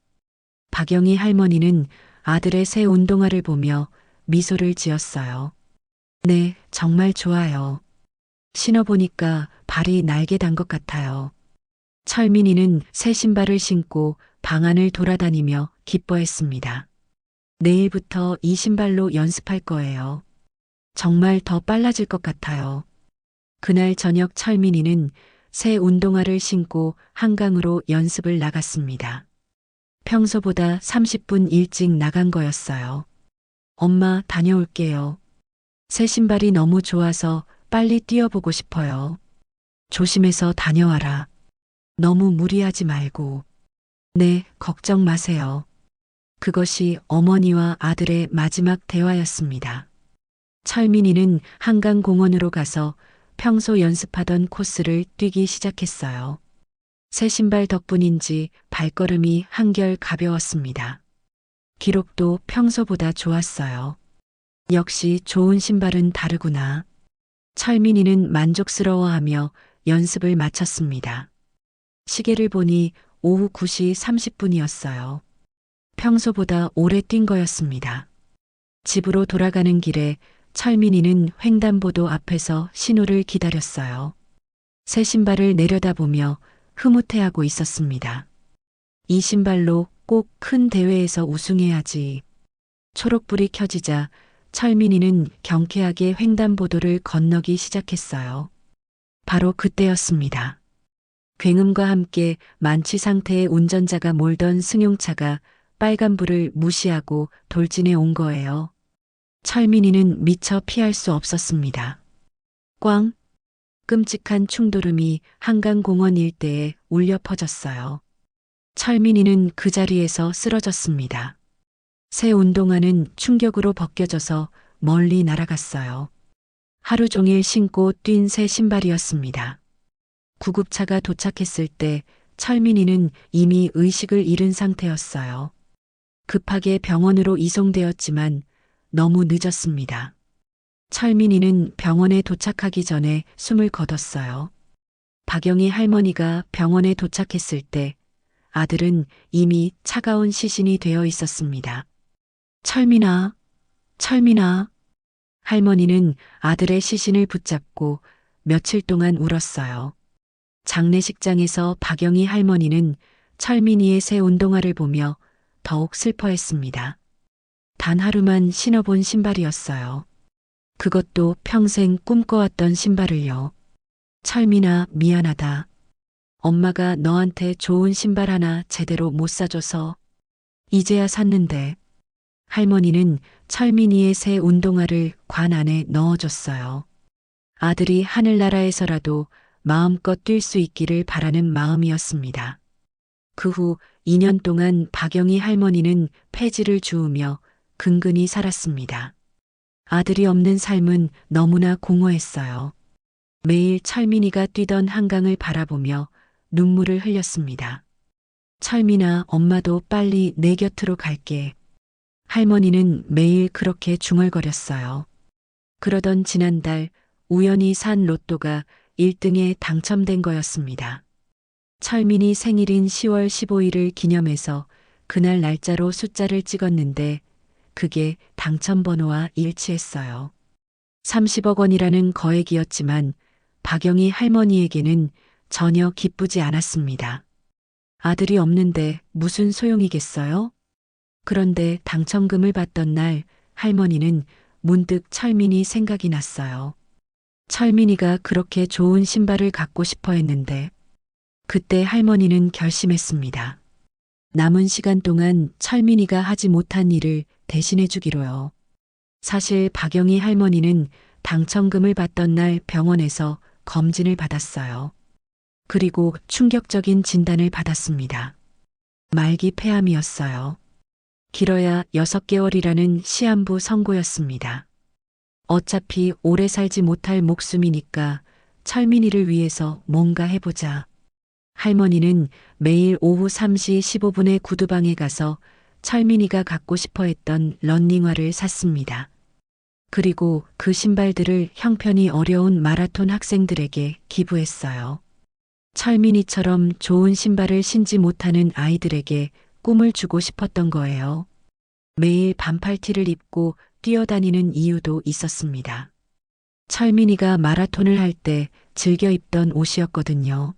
박영희 할머니는 아들의 새 운동화를 보며 미소를 지었어요. 네, 정말 좋아요. 신어보니까 발이 날개 단 것 같아요. 철민이는 새 신발을 신고 방 안을 돌아다니며 기뻐했습니다. 내일부터 이 신발로 연습할 거예요. 정말 더 빨라질 것 같아요. 그날 저녁 철민이는 새 운동화를 신고 한강으로 연습을 나갔습니다. 평소보다 30분 일찍 나간 거였어요. 엄마, 다녀올게요. 새 신발이 너무 좋아서 빨리 뛰어보고 싶어요. 조심해서 다녀와라. 너무 무리하지 말고. 네, 걱정 마세요. 그것이 어머니와 아들의 마지막 대화였습니다. 철민이는 한강공원으로 가서 평소 연습하던 코스를 뛰기 시작했어요. 새 신발 덕분인지 발걸음이 한결 가벼웠습니다. 기록도 평소보다 좋았어요. 역시 좋은 신발은 다르구나. 철민이는 만족스러워하며 연습을 마쳤습니다. 시계를 보니 오후 9시 30분이었어요. 평소보다 오래 뛴 거였습니다. 집으로 돌아가는 길에 철민이는 횡단보도 앞에서 신호를 기다렸어요. 새 신발을 내려다보며 흐뭇해하고 있었습니다. 이 신발로 꼭 큰 대회에서 우승해야지. 초록불이 켜지자 철민이는 경쾌하게 횡단보도를 건너기 시작했어요. 바로 그때였습니다. 굉음과 함께 만취 상태의 운전자가 몰던 승용차가 빨간불을 무시하고 돌진해 온 거예요. 철민이는 미처 피할 수 없었습니다. 꽝! 끔찍한 충돌음이 한강공원 일대에 울려 퍼졌어요. 철민이는 그 자리에서 쓰러졌습니다. 새 운동화는 충격으로 벗겨져서 멀리 날아갔어요. 하루 종일 신고 뛴 새 신발이었습니다. 구급차가 도착했을 때 철민이는 이미 의식을 잃은 상태였어요. 급하게 병원으로 이송되었지만 너무 늦었습니다. 철민이는 병원에 도착하기 전에 숨을 거뒀어요. 박영희 할머니가 병원에 도착했을 때 아들은 이미 차가운 시신이 되어 있었습니다. 철민아, 철민아. 할머니는 아들의 시신을 붙잡고 며칠 동안 울었어요. 장례식장에서 박영희 할머니는 철민이의 새 운동화를 보며 더욱 슬퍼했습니다. 단 하루만 신어본 신발이었어요. 그것도 평생 꿈꿔왔던 신발을요. 철민아, 미안하다. 엄마가 너한테 좋은 신발 하나 제대로 못 사줘서 이제야 샀는데. 할머니는 철민이의 새 운동화를 관 안에 넣어줬어요. 아들이 하늘나라에서라도 마음껏 뛸 수 있기를 바라는 마음이었습니다. 그 후 2년 동안 박영희 할머니는 폐지를 주우며 근근히 살았습니다. 아들이 없는 삶은 너무나 공허했어요. 매일 철민이가 뛰던 한강을 바라보며 눈물을 흘렸습니다. 철민아, 엄마도 빨리 내 곁으로 갈게. 할머니는 매일 그렇게 중얼거렸어요. 그러던 지난달 우연히 산 로또가 1등에 당첨된 거였습니다. 철민이 생일인 10월 15일을 기념해서 그날 날짜로 숫자를 찍었는데 그게 당첨번호와 일치했어요. 30억 원이라는 거액이었지만 박영희 할머니에게는 전혀 기쁘지 않았습니다. 아들이 없는데 무슨 소용이겠어요? 그런데 당첨금을 받던 날 할머니는 문득 철민이 생각이 났어요. 철민이가 그렇게 좋은 신발을 갖고 싶어 했는데 그때 할머니는 결심했습니다. 남은 시간 동안 철민이가 하지 못한 일을 대신해 주기로요. 사실 박영희 할머니는 당첨금을 받던 날 병원에서 검진을 받았어요. 그리고 충격적인 진단을 받았습니다. 말기 폐암이었어요. 길어야 6개월이라는 시한부 선고였습니다. 어차피 오래 살지 못할 목숨이니까 철민이를 위해서 뭔가 해보자. 할머니는 매일 오후 3시 15분에 구두방에 가서 철민이가 갖고 싶어 했던 런닝화를 샀습니다. 그리고 그 신발들을 형편이 어려운 마라톤 학생들에게 기부했어요. 철민이처럼 좋은 신발을 신지 못하는 아이들에게 꿈을 주고 싶었던 거예요. 매일 반팔티를 입고 뛰어다니는 이유도 있었습니다. 철민이가 마라톤을 할 때 즐겨 입던 옷이었거든요.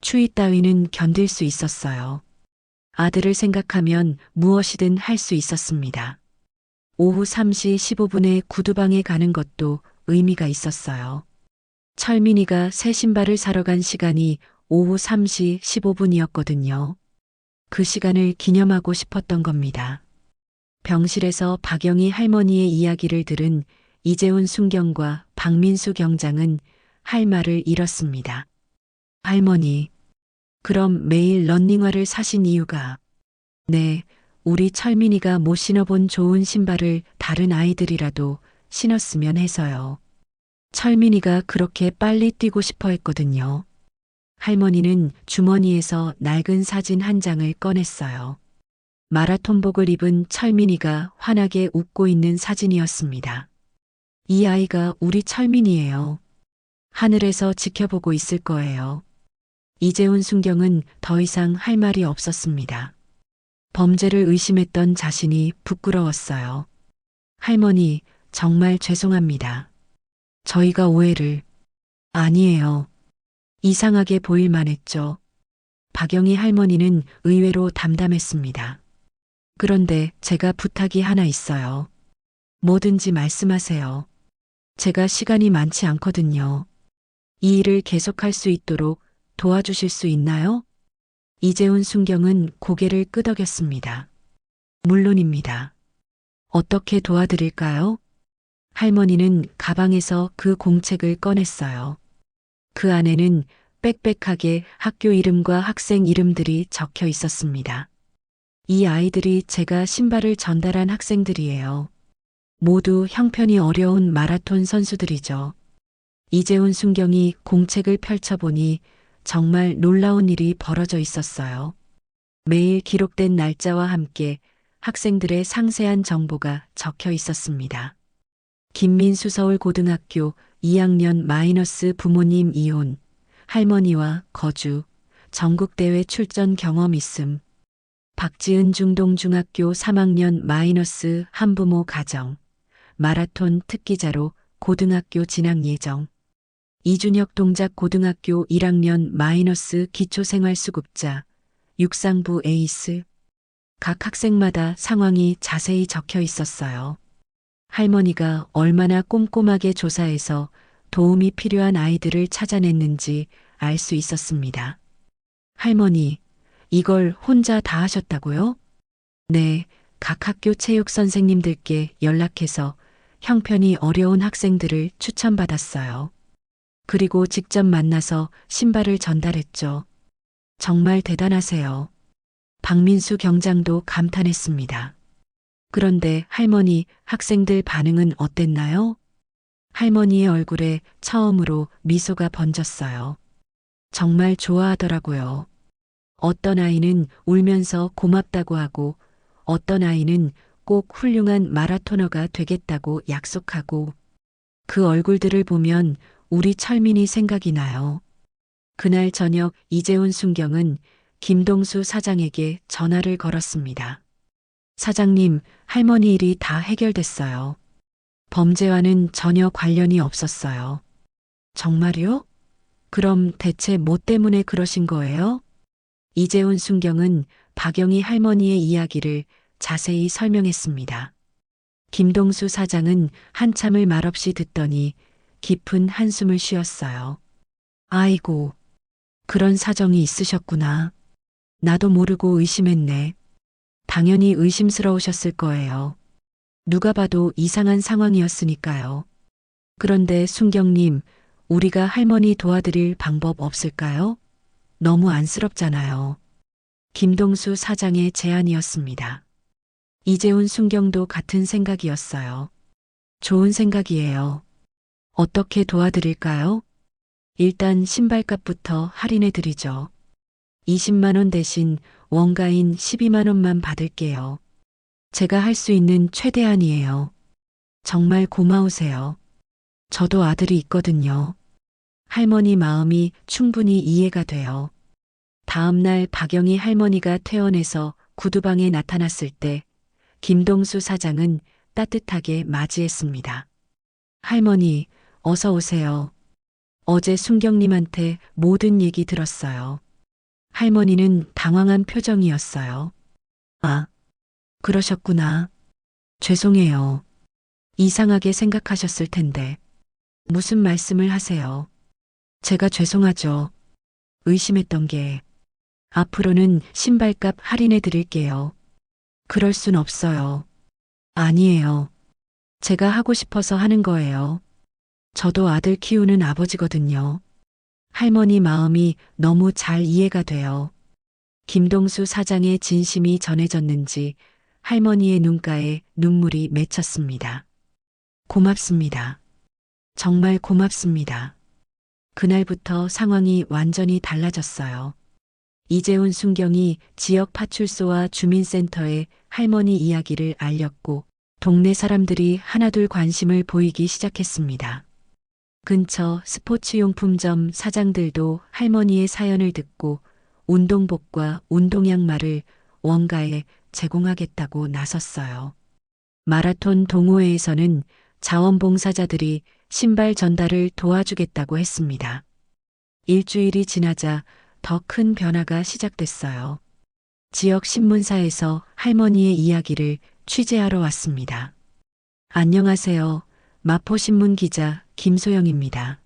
추위 따위는 견딜 수 있었어요. 아들을 생각하면 무엇이든 할 수 있었습니다. 오후 3시 15분에 구두방에 가는 것도 의미가 있었어요. 철민이가 새 신발을 사러 간 시간이 오후 3시 15분이었거든요. 그 시간을 기념하고 싶었던 겁니다. 병실에서 박영희 할머니의 이야기를 들은 이재훈 순경과 박민수 경장은 할 말을 잃었습니다. 할머니, 그럼 매일 런닝화를 사신 이유가? 네, 우리 철민이가 못 신어본 좋은 신발을 다른 아이들이라도 신었으면 해서요. 철민이가 그렇게 빨리 뛰고 싶어 했거든요. 할머니는 주머니에서 낡은 사진 한 장을 꺼냈어요. 마라톤복을 입은 철민이가 환하게 웃고 있는 사진이었습니다. 이 아이가 우리 철민이에요. 하늘에서 지켜보고 있을 거예요. 이재훈 순경은 더 이상 할 말이 없었습니다. 범죄를 의심했던 자신이 부끄러웠어요. 할머니, 정말 죄송합니다. 저희가 오해를... 아니에요. 이상하게 보일만 했죠. 박영희 할머니는 의외로 담담했습니다. 그런데 제가 부탁이 하나 있어요. 뭐든지 말씀하세요. 제가 시간이 많지 않거든요. 이 일을 계속할 수 있도록 도와주실 수 있나요? 이재훈 순경은 고개를 끄덕였습니다. 물론입니다. 어떻게 도와드릴까요? 할머니는 가방에서 그 공책을 꺼냈어요. 그 안에는 빽빽하게 학교 이름과 학생 이름들이 적혀 있었습니다. 이 아이들이 제가 신발을 전달한 학생들이에요. 모두 형편이 어려운 마라톤 선수들이죠. 이재훈 순경이 공책을 펼쳐보니 정말 놀라운 일이 벌어져 있었어요. 매일 기록된 날짜와 함께 학생들의 상세한 정보가 적혀 있었습니다. 김민수 서울고등학교 2학년 마이너스 부모님 이혼, 할머니와 거주, 전국대회 출전 경험 있음, 박지은 중동중학교 3학년 마이너스 한부모 가정, 마라톤 특기자로 고등학교 진학 예정, 이준혁 동작고등학교 1학년 마이너스 기초생활수급자, 육상부 에이스. 각 학생마다 상황이 자세히 적혀 있었어요. 할머니가 얼마나 꼼꼼하게 조사해서 도움이 필요한 아이들을 찾아냈는지 알 수 있었습니다. 할머니, 이걸 혼자 다 하셨다고요? 네, 각 학교 체육 선생님들께 연락해서 형편이 어려운 학생들을 추천받았어요. 그리고 직접 만나서 신발을 전달했죠. 정말 대단하세요. 박민수 경장도 감탄했습니다. 그런데 할머니, 학생들 반응은 어땠나요? 할머니의 얼굴에 처음으로 미소가 번졌어요. 정말 좋아하더라고요. 어떤 아이는 울면서 고맙다고 하고 어떤 아이는 꼭 훌륭한 마라토너가 되겠다고 약속하고 그 얼굴들을 보면 우리 철민이 생각이 나요. 그날 저녁 이재훈 순경은 김동수 사장에게 전화를 걸었습니다. 사장님, 할머니 일이 다 해결됐어요. 범죄와는 전혀 관련이 없었어요. 정말요? 그럼 대체 뭐 때문에 그러신 거예요? 이재훈 순경은 박영희 할머니의 이야기를 자세히 설명했습니다. 김동수 사장은 한참을 말없이 듣더니 깊은 한숨을 쉬었어요. 아이고, 그런 사정이 있으셨구나. 나도 모르고 의심했네. 당연히 의심스러우셨을 거예요. 누가 봐도 이상한 상황이었으니까요. 그런데 순경님, 우리가 할머니 도와드릴 방법 없을까요? 너무 안쓰럽잖아요. 김동수 사장의 제안이었습니다. 이재훈 순경도 같은 생각이었어요. 좋은 생각이에요. 어떻게 도와드릴까요? 일단 신발값부터 할인해 드리죠. 20만 원 대신 원가인 12만 원만 받을게요. 제가 할 수 있는 최대한이에요. 정말 고마우세요. 저도 아들이 있거든요. 할머니 마음이 충분히 이해가 돼요. 다음 날 박영희 할머니가 퇴원해서 구두방에 나타났을 때 김동수 사장은 따뜻하게 맞이했습니다. 할머니, 어서 오세요. 어제 순경님한테 모든 얘기 들었어요. 할머니는 당황한 표정이었어요. 아, 그러셨구나. 죄송해요. 이상하게 생각하셨을 텐데. 무슨 말씀을 하세요? 제가 죄송하죠. 의심했던 게. 앞으로는 신발값 할인해 드릴게요. 그럴 순 없어요. 아니에요. 제가 하고 싶어서 하는 거예요. 저도 아들 키우는 아버지거든요. 할머니 마음이 너무 잘 이해가 돼요. 김동수 사장의 진심이 전해졌는지 할머니의 눈가에 눈물이 맺혔습니다. 고맙습니다. 정말 고맙습니다. 그날부터 상황이 완전히 달라졌어요. 이재훈 순경이 지역 파출소와 주민센터에 할머니 이야기를 알렸고 동네 사람들이 하나둘 관심을 보이기 시작했습니다. 근처 스포츠용품점 사장들도 할머니의 사연을 듣고 운동복과 운동양말을 원가에 제공하겠다고 나섰어요. 마라톤 동호회에서는 자원봉사자들이 신발 전달을 도와주겠다고 했습니다. 일주일이 지나자 더 큰 변화가 시작됐어요. 지역 신문사에서 할머니의 이야기를 취재하러 왔습니다. 안녕하세요. 마포신문 기자 김소영입니다.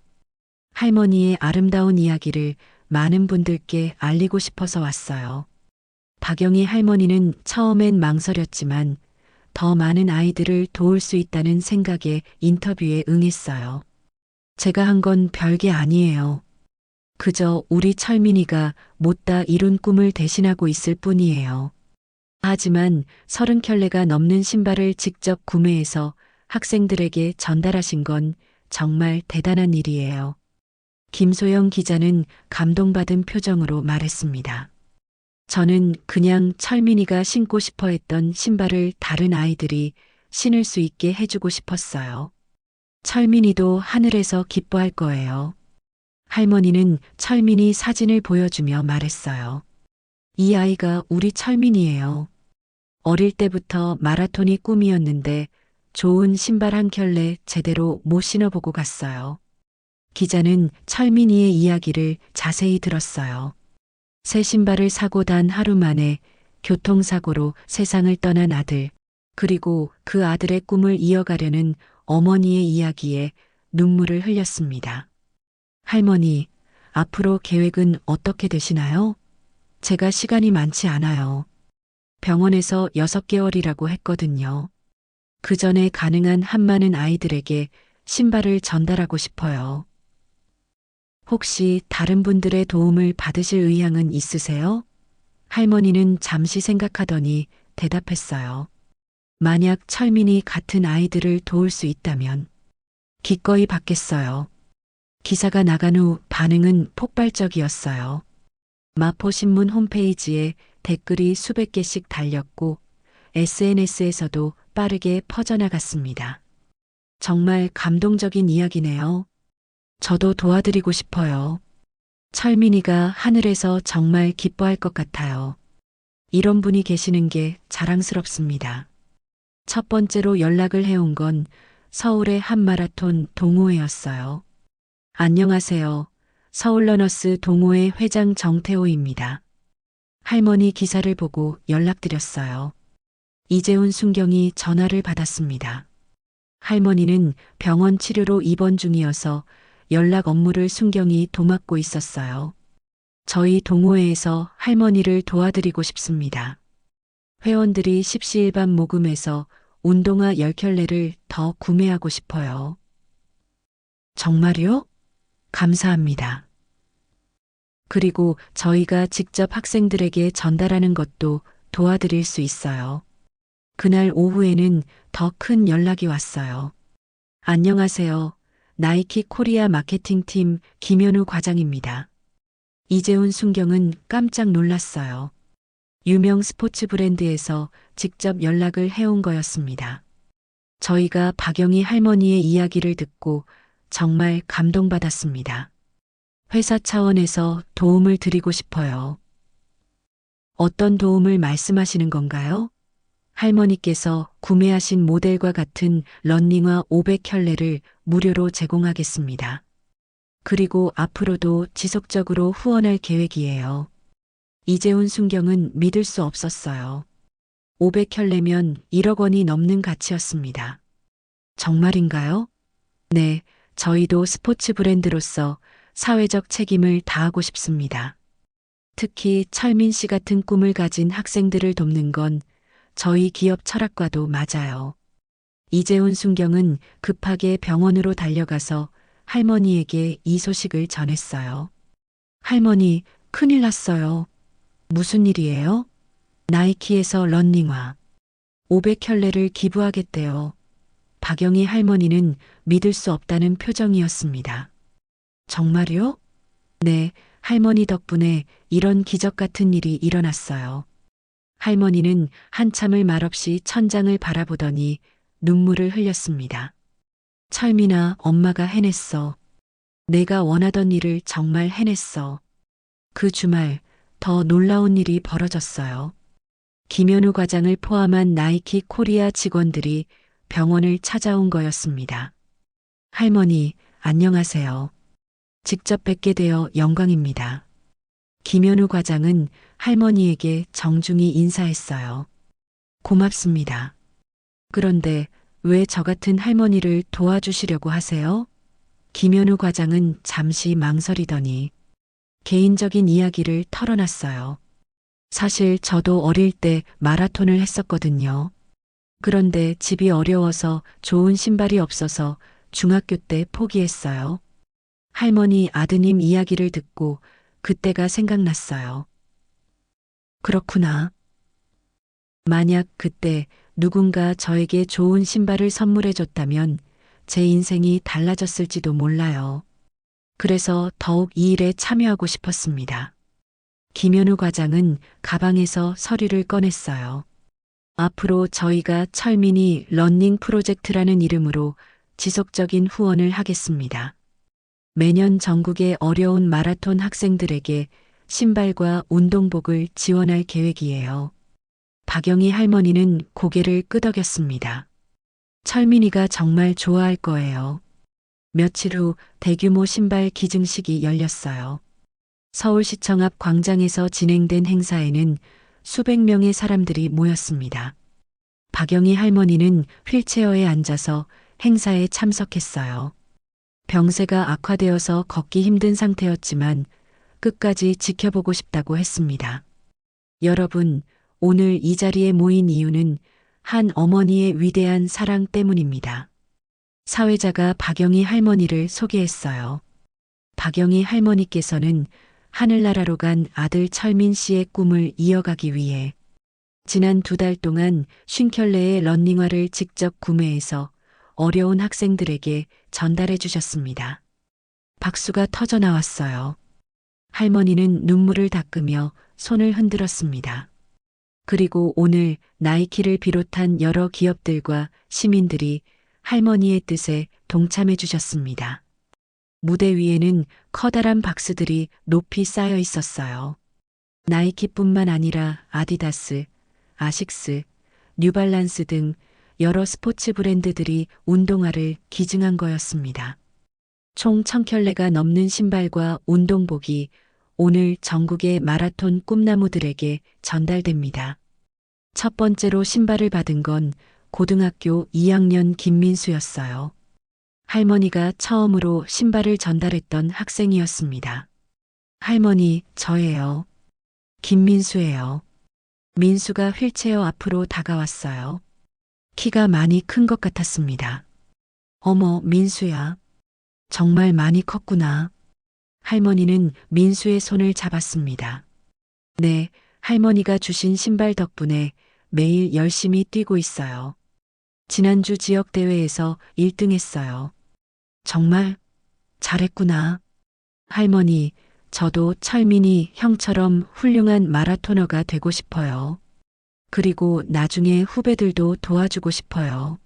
할머니의 아름다운 이야기를 많은 분들께 알리고 싶어서 왔어요. 박영희 할머니는 처음엔 망설였지만 더 많은 아이들을 도울 수 있다는 생각에 인터뷰에 응했어요. 제가 한 건 별게 아니에요. 그저 우리 철민이가 못다 이룬 꿈을 대신하고 있을 뿐이에요. 하지만 30켤레가 넘는 신발을 직접 구매해서 학생들에게 전달하신 건 정말 대단한 일이에요. 김소영 기자는 감동받은 표정으로 말했습니다. 저는 그냥 철민이가 신고 싶어 했던 신발을 다른 아이들이 신을 수 있게 해주고 싶었어요. 철민이도 하늘에서 기뻐할 거예요. 할머니는 철민이 사진을 보여주며 말했어요. 이 아이가 우리 철민이에요. 어릴 때부터 마라톤이 꿈이었는데 좋은 신발 한 켤레 제대로 못 신어보고 갔어요. 기자는 철민이의 이야기를 자세히 들었어요. 새 신발을 사고 단 하루 만에 교통사고로 세상을 떠난 아들, 그리고 그 아들의 꿈을 이어가려는 어머니의 이야기에 눈물을 흘렸습니다. 할머니, 앞으로 계획은 어떻게 되시나요? 제가 시간이 많지 않아요. 병원에서 6개월이라고 했거든요. 그 전에 가능한 한 많은 아이들에게 신발을 전달하고 싶어요. 혹시 다른 분들의 도움을 받으실 의향은 있으세요? 할머니는 잠시 생각하더니 대답했어요. 만약 철민이 같은 아이들을 도울 수 있다면 기꺼이 받겠어요. 기사가 나간 후 반응은 폭발적이었어요. 마포신문 홈페이지에 댓글이 수백 개씩 달렸고 SNS에서도 빠르게 퍼져나갔습니다. 정말 감동적인 이야기네요. 저도 도와드리고 싶어요. 철민이가 하늘에서 정말 기뻐할 것 같아요. 이런 분이 계시는 게 자랑스럽습니다. 첫 번째로 연락을 해온 건 서울의 한 마라톤 동호회였어요. 안녕하세요. 서울러너스 동호회 회장 정태호입니다. 할머니 기사를 보고 연락드렸어요. 이재훈 순경이 전화를 받았습니다. 할머니는 병원 치료로 입원 중이어서 연락 업무를 순경이 도맡고 있었어요. 저희 동호회에서 할머니를 도와드리고 싶습니다. 회원들이 십시일반 모금해서 운동화 10켤레를 더 구매하고 싶어요. 정말요? 감사합니다. 그리고 저희가 직접 학생들에게 전달하는 것도 도와드릴 수 있어요. 그날 오후에는 더 큰 연락이 왔어요. 안녕하세요. 나이키 코리아 마케팅팀 김현우 과장입니다. 이재훈 순경은 깜짝 놀랐어요. 유명 스포츠 브랜드에서 직접 연락을 해온 거였습니다. 저희가 박영희 할머니의 이야기를 듣고 정말 감동받았습니다. 회사 차원에서 도움을 드리고 싶어요. 어떤 도움을 말씀하시는 건가요? 할머니께서 구매하신 모델과 같은 러닝화 500켤레를 무료로 제공하겠습니다. 그리고 앞으로도 지속적으로 후원할 계획이에요. 이재훈 순경은 믿을 수 없었어요. 500켤레면 1억 원이 넘는 가치였습니다. 정말인가요? 네, 저희도 스포츠 브랜드로서 사회적 책임을 다하고 싶습니다. 특히 철민 씨 같은 꿈을 가진 학생들을 돕는 건 저희 기업 철학과도 맞아요. 이재훈 순경은 급하게 병원으로 달려가서 할머니에게 이 소식을 전했어요. 할머니, 큰일 났어요. 무슨 일이에요? 나이키에서 러닝화 500켤레를 기부하겠대요. 박영희 할머니는 믿을 수 없다는 표정이었습니다. 정말요? 네, 할머니 덕분에 이런 기적 같은 일이 일어났어요. 할머니는 한참을 말없이 천장을 바라보더니 눈물을 흘렸습니다. 철민아, 엄마가 해냈어. 내가 원하던 일을 정말 해냈어. 그 주말 더 놀라운 일이 벌어졌어요. 김현우 과장을 포함한 나이키 코리아 직원들이 병원을 찾아온 거였습니다. 할머니, 안녕하세요. 직접 뵙게 되어 영광입니다. 김현우 과장은 할머니에게 정중히 인사했어요. 고맙습니다. 그런데 왜 저 같은 할머니를 도와주시려고 하세요? 김현우 과장은 잠시 망설이더니 개인적인 이야기를 털어놨어요. 사실 저도 어릴 때 마라톤을 했었거든요. 그런데 집이 어려워서 좋은 신발이 없어서 중학교 때 포기했어요. 할머니 아드님 이야기를 듣고 그때가 생각났어요. 그렇구나. 만약 그때 누군가 저에게 좋은 신발을 선물해 줬다면 제 인생이 달라졌을지도 몰라요. 그래서 더욱 이 일에 참여하고 싶었습니다. 김현우 과장은 가방에서 서류를 꺼냈어요. 앞으로 저희가 철민이 러닝 프로젝트라는 이름으로 지속적인 후원을 하겠습니다. 매년 전국의 어려운 마라톤 학생들에게 신발과 운동복을 지원할 계획이에요. 박영희 할머니는 고개를 끄덕였습니다. 철민이가 정말 좋아할 거예요. 며칠 후 대규모 신발 기증식이 열렸어요. 서울시청 앞 광장에서 진행된 행사에는 수백 명의 사람들이 모였습니다. 박영희 할머니는 휠체어에 앉아서 행사에 참석했어요. 병세가 악화되어서 걷기 힘든 상태였지만 끝까지 지켜보고 싶다고 했습니다. 여러분, 오늘 이 자리에 모인 이유는 한 어머니의 위대한 사랑 때문입니다. 사회자가 박영희 할머니를 소개했어요. 박영희 할머니께서는 하늘나라로 간 아들 철민 씨의 꿈을 이어가기 위해 지난 2달 동안 50켤레의 러닝화를 직접 구매해서 어려운 학생들에게 전달해 주셨습니다. 박수가 터져 나왔어요. 할머니는 눈물을 닦으며 손을 흔들었습니다. 그리고 오늘 나이키를 비롯한 여러 기업들과 시민들이 할머니의 뜻에 동참해 주셨습니다. 무대 위에는 커다란 박스들이 높이 쌓여 있었어요. 나이키뿐만 아니라 아디다스, 아식스, 뉴발란스 등 여러 스포츠 브랜드들이 운동화를 기증한 거였습니다. 총 1000켤레가 넘는 신발과 운동복이 오늘 전국의 마라톤 꿈나무들에게 전달됩니다. 첫 번째로 신발을 받은 건 고등학교 2학년 김민수였어요. 할머니가 처음으로 신발을 전달했던 학생이었습니다. 할머니, 저예요. 김민수예요. 민수가 휠체어 앞으로 다가왔어요. 키가 많이 큰 것 같았습니다. 어머, 민수야. 정말 많이 컸구나. 할머니는 민수의 손을 잡았습니다. 네, 할머니가 주신 신발 덕분에 매일 열심히 뛰고 있어요. 지난주 지역대회에서 1등 했어요. 정말 잘했구나. 할머니, 저도 철민이 형처럼 훌륭한 마라토너가 되고 싶어요. 그리고 나중에 후배들도 도와주고 싶어요.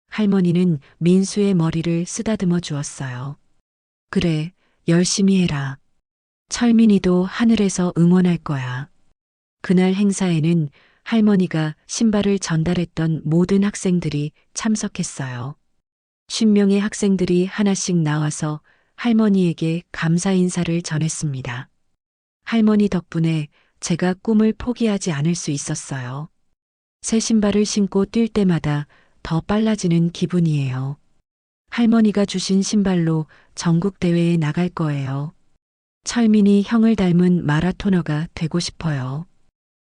할머니는 민수의 머리를 쓰다듬어 주었어요. 그래, 열심히 해라. 철민이도 하늘에서 응원할 거야. 그날 행사에는 할머니가 신발을 전달했던 모든 학생들이 참석했어요. 50명의 학생들이 하나씩 나와서 할머니에게 감사 인사를 전했습니다. 할머니 덕분에 제가 꿈을 포기하지 않을 수 있었어요. 새 신발을 신고 뛸 때마다 더 빨라지는 기분이에요. 할머니가 주신 신발로 전국 대회에 나갈 거예요. 철민이 형을 닮은 마라토너가 되고 싶어요.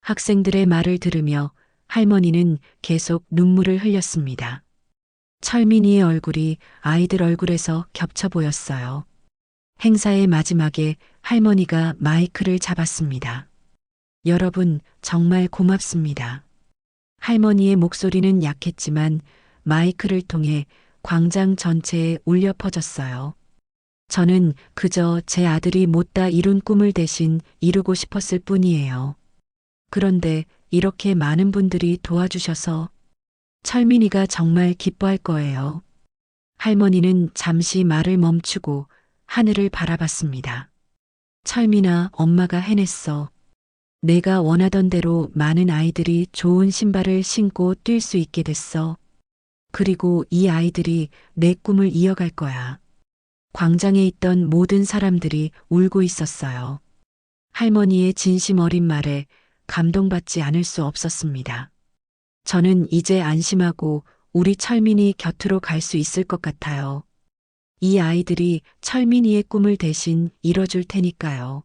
학생들의 말을 들으며 할머니는 계속 눈물을 흘렸습니다. 철민이의 얼굴이 아이들 얼굴에서 겹쳐 보였어요. 행사의 마지막에 할머니가 마이크를 잡았습니다. 여러분, 정말 고맙습니다. 할머니의 목소리는 약했지만 마이크를 통해 광장 전체에 울려 퍼졌어요. 저는 그저 제 아들이 못다 이룬 꿈을 대신 이루고 싶었을 뿐이에요. 그런데 이렇게 많은 분들이 도와주셔서 철민이가 정말 기뻐할 거예요. 할머니는 잠시 말을 멈추고 하늘을 바라봤습니다. 철민아, 엄마가 해냈어. 내가 원하던 대로 많은 아이들이 좋은 신발을 신고 뛸 수 있게 됐어. 그리고 이 아이들이 내 꿈을 이어갈 거야. 광장에 있던 모든 사람들이 울고 있었어요. 할머니의 진심 어린 말에 감동받지 않을 수 없었습니다. 저는 이제 안심하고 우리 철민이 곁으로 갈 수 있을 것 같아요. 이 아이들이 철민이의 꿈을 대신 이뤄줄 테니까요.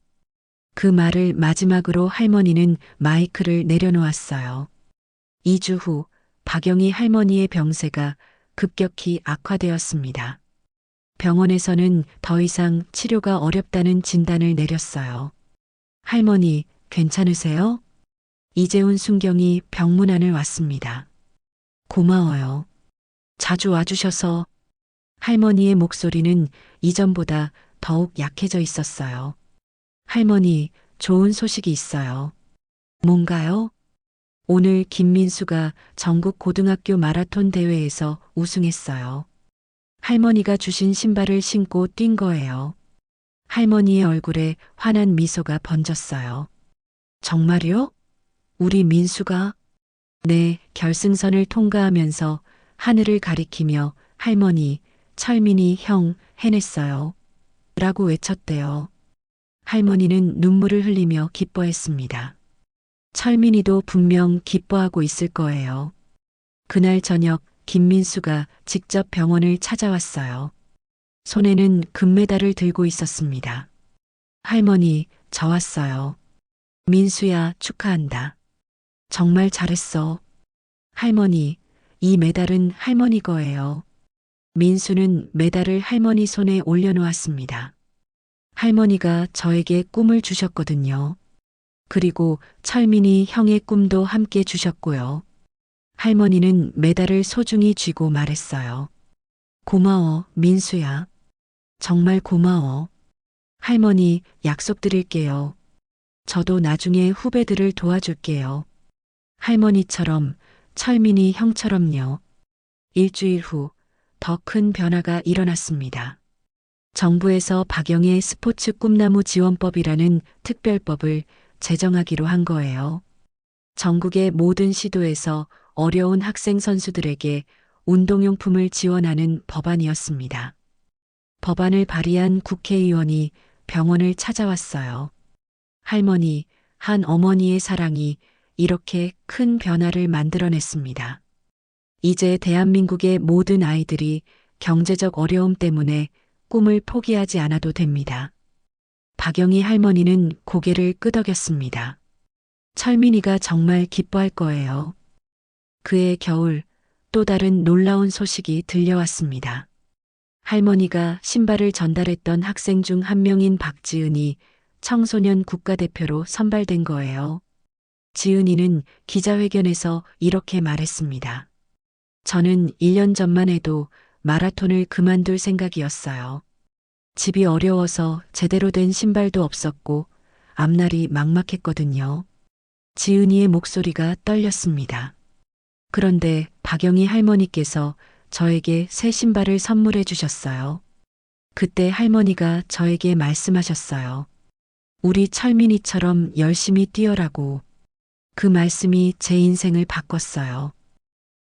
그 말을 마지막으로 할머니는 마이크를 내려놓았어요. 2주 후 박영희 할머니의 병세가 급격히 악화되었습니다. 병원에서는 더 이상 치료가 어렵다는 진단을 내렸어요. 할머니, 괜찮으세요? 이재훈 순경이 병문 안을 왔습니다. 고마워요. 자주 와주셔서. 할머니의 목소리는 이전보다 더욱 약해져 있었어요. 할머니, 좋은 소식이 있어요. 뭔가요? 오늘 김민수가 전국 고등학교 마라톤 대회에서 우승했어요. 할머니가 주신 신발을 신고 뛴 거예요. 할머니의 얼굴에 환한 미소가 번졌어요. 정말요? 우리 민수가? 네, 결승선을 통과하면서 하늘을 가리키며 할머니, 철민이 형 해냈어요. 라고 외쳤대요. 할머니는 눈물을 흘리며 기뻐했습니다. 철민이도 분명 기뻐하고 있을 거예요. 그날 저녁 김민수가 직접 병원을 찾아왔어요. 손에는 금메달을 들고 있었습니다. 할머니, 저 왔어요. 민수야, 축하한다. 정말 잘했어. 할머니, 이 메달은 할머니 거예요. 민수는 메달을 할머니 손에 올려놓았습니다. 할머니가 저에게 꿈을 주셨거든요. 그리고 철민이 형의 꿈도 함께 주셨고요. 할머니는 메달을 소중히 쥐고 말했어요. 고마워, 민수야. 정말 고마워. 할머니, 약속드릴게요. 저도 나중에 후배들을 도와줄게요. 할머니처럼, 철민이 형처럼요. 일주일 후 더 큰 변화가 일어났습니다. 정부에서 박영의 스포츠 꿈나무 지원법이라는 특별법을 제정하기로 한 거예요. 전국의 모든 시도에서 어려운 학생 선수들에게 운동용품을 지원하는 법안이었습니다. 법안을 발의한 국회의원이 병원을 찾아왔어요. 할머니, 한 어머니의 사랑이 이렇게 큰 변화를 만들어냈습니다. 이제 대한민국의 모든 아이들이 경제적 어려움 때문에 꿈을 포기하지 않아도 됩니다. 박영희 할머니는 고개를 끄덕였습니다. 철민이가 정말 기뻐할 거예요. 그해 겨울 또 다른 놀라운 소식이 들려왔습니다. 할머니가 신발을 전달했던 학생 중 한 명인 박지은이 청소년 국가대표로 선발된 거예요. 지은이는 기자회견에서 이렇게 말했습니다. 저는 1년 전만 해도 마라톤을 그만둘 생각이었어요. 집이 어려워서 제대로 된 신발도 없었고 앞날이 막막했거든요. 지은이의 목소리가 떨렸습니다. 그런데 박영희 할머니께서 저에게 새 신발을 선물해 주셨어요. 그때 할머니가 저에게 말씀하셨어요. 우리 철민이처럼 열심히 뛰어라고. 그 말씀이 제 인생을 바꿨어요.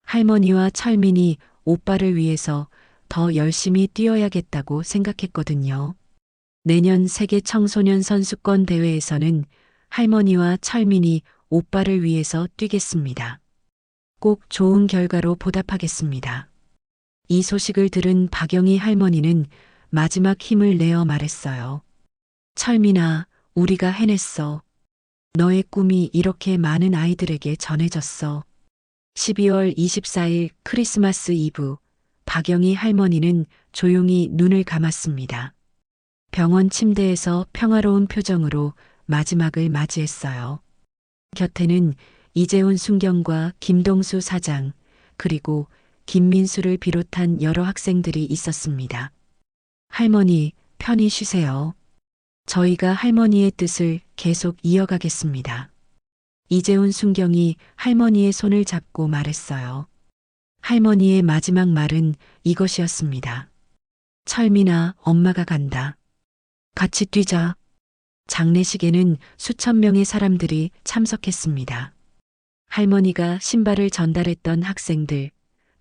할머니와 철민이 오빠를 위해서 더 열심히 뛰어야겠다고 생각했거든요. 내년 세계 청소년 선수권 대회에서는 할머니와 철민이 오빠를 위해서 뛰겠습니다. 꼭 좋은 결과로 보답하겠습니다. 이 소식을 들은 박영희 할머니는 마지막 힘을 내어 말했어요. 철민아, 우리가 해냈어. 너의 꿈이 이렇게 많은 아이들에게 전해졌어. 12월 24일 크리스마스 이브, 박영희 할머니는 조용히 눈을 감았습니다. 병원 침대에서 평화로운 표정으로 마지막을 맞이했어요. 곁에는 이재훈 순경과 김동수 사장, 그리고 김민수를 비롯한 여러 학생들이 있었습니다. 할머니, 편히 쉬세요. 저희가 할머니의 뜻을 계속 이어가겠습니다. 이재훈 순경이 할머니의 손을 잡고 말했어요. 할머니의 마지막 말은 이것이었습니다. 철민아, 엄마가 간다. 같이 뛰자. 장례식에는 수천 명의 사람들이 참석했습니다. 할머니가 신발을 전달했던 학생들,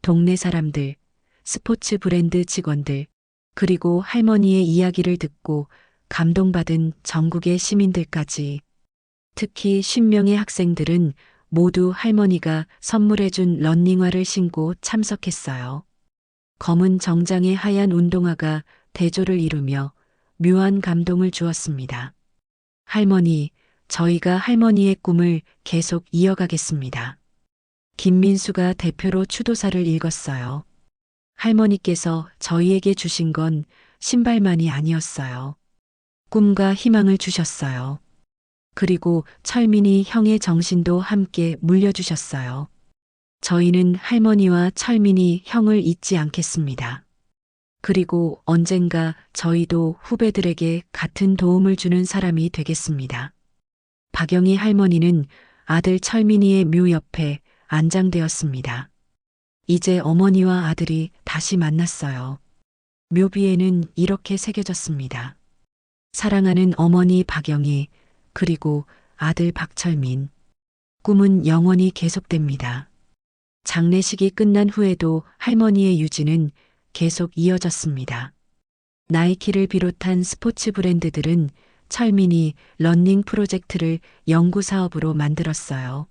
동네 사람들, 스포츠 브랜드 직원들, 그리고 할머니의 이야기를 듣고 감동받은 전국의 시민들까지. 특히 50명의 학생들은 모두 할머니가 선물해준 런닝화를 신고 참석했어요. 검은 정장의 하얀 운동화가 대조를 이루며 묘한 감동을 주었습니다. 할머니, 저희가 할머니의 꿈을 계속 이어가겠습니다. 김민수가 대표로 추도사를 읽었어요. 할머니께서 저희에게 주신 건 신발만이 아니었어요. 꿈과 희망을 주셨어요. 그리고 철민이 형의 정신도 함께 물려주셨어요. 저희는 할머니와 철민이 형을 잊지 않겠습니다. 그리고 언젠가 저희도 후배들에게 같은 도움을 주는 사람이 되겠습니다. 박영희 할머니는 아들 철민이의 묘 옆에 안장되었습니다. 이제 어머니와 아들이 다시 만났어요. 묘비에는 이렇게 새겨졌습니다. 사랑하는 어머니 박영희, 그리고 아들 박철민. 꿈은 영원히 계속됩니다. 장례식이 끝난 후에도 할머니의 유지는 계속 이어졌습니다. 나이키를 비롯한 스포츠 브랜드들은 철민이 러닝 프로젝트를 연구 사업으로 만들었어요.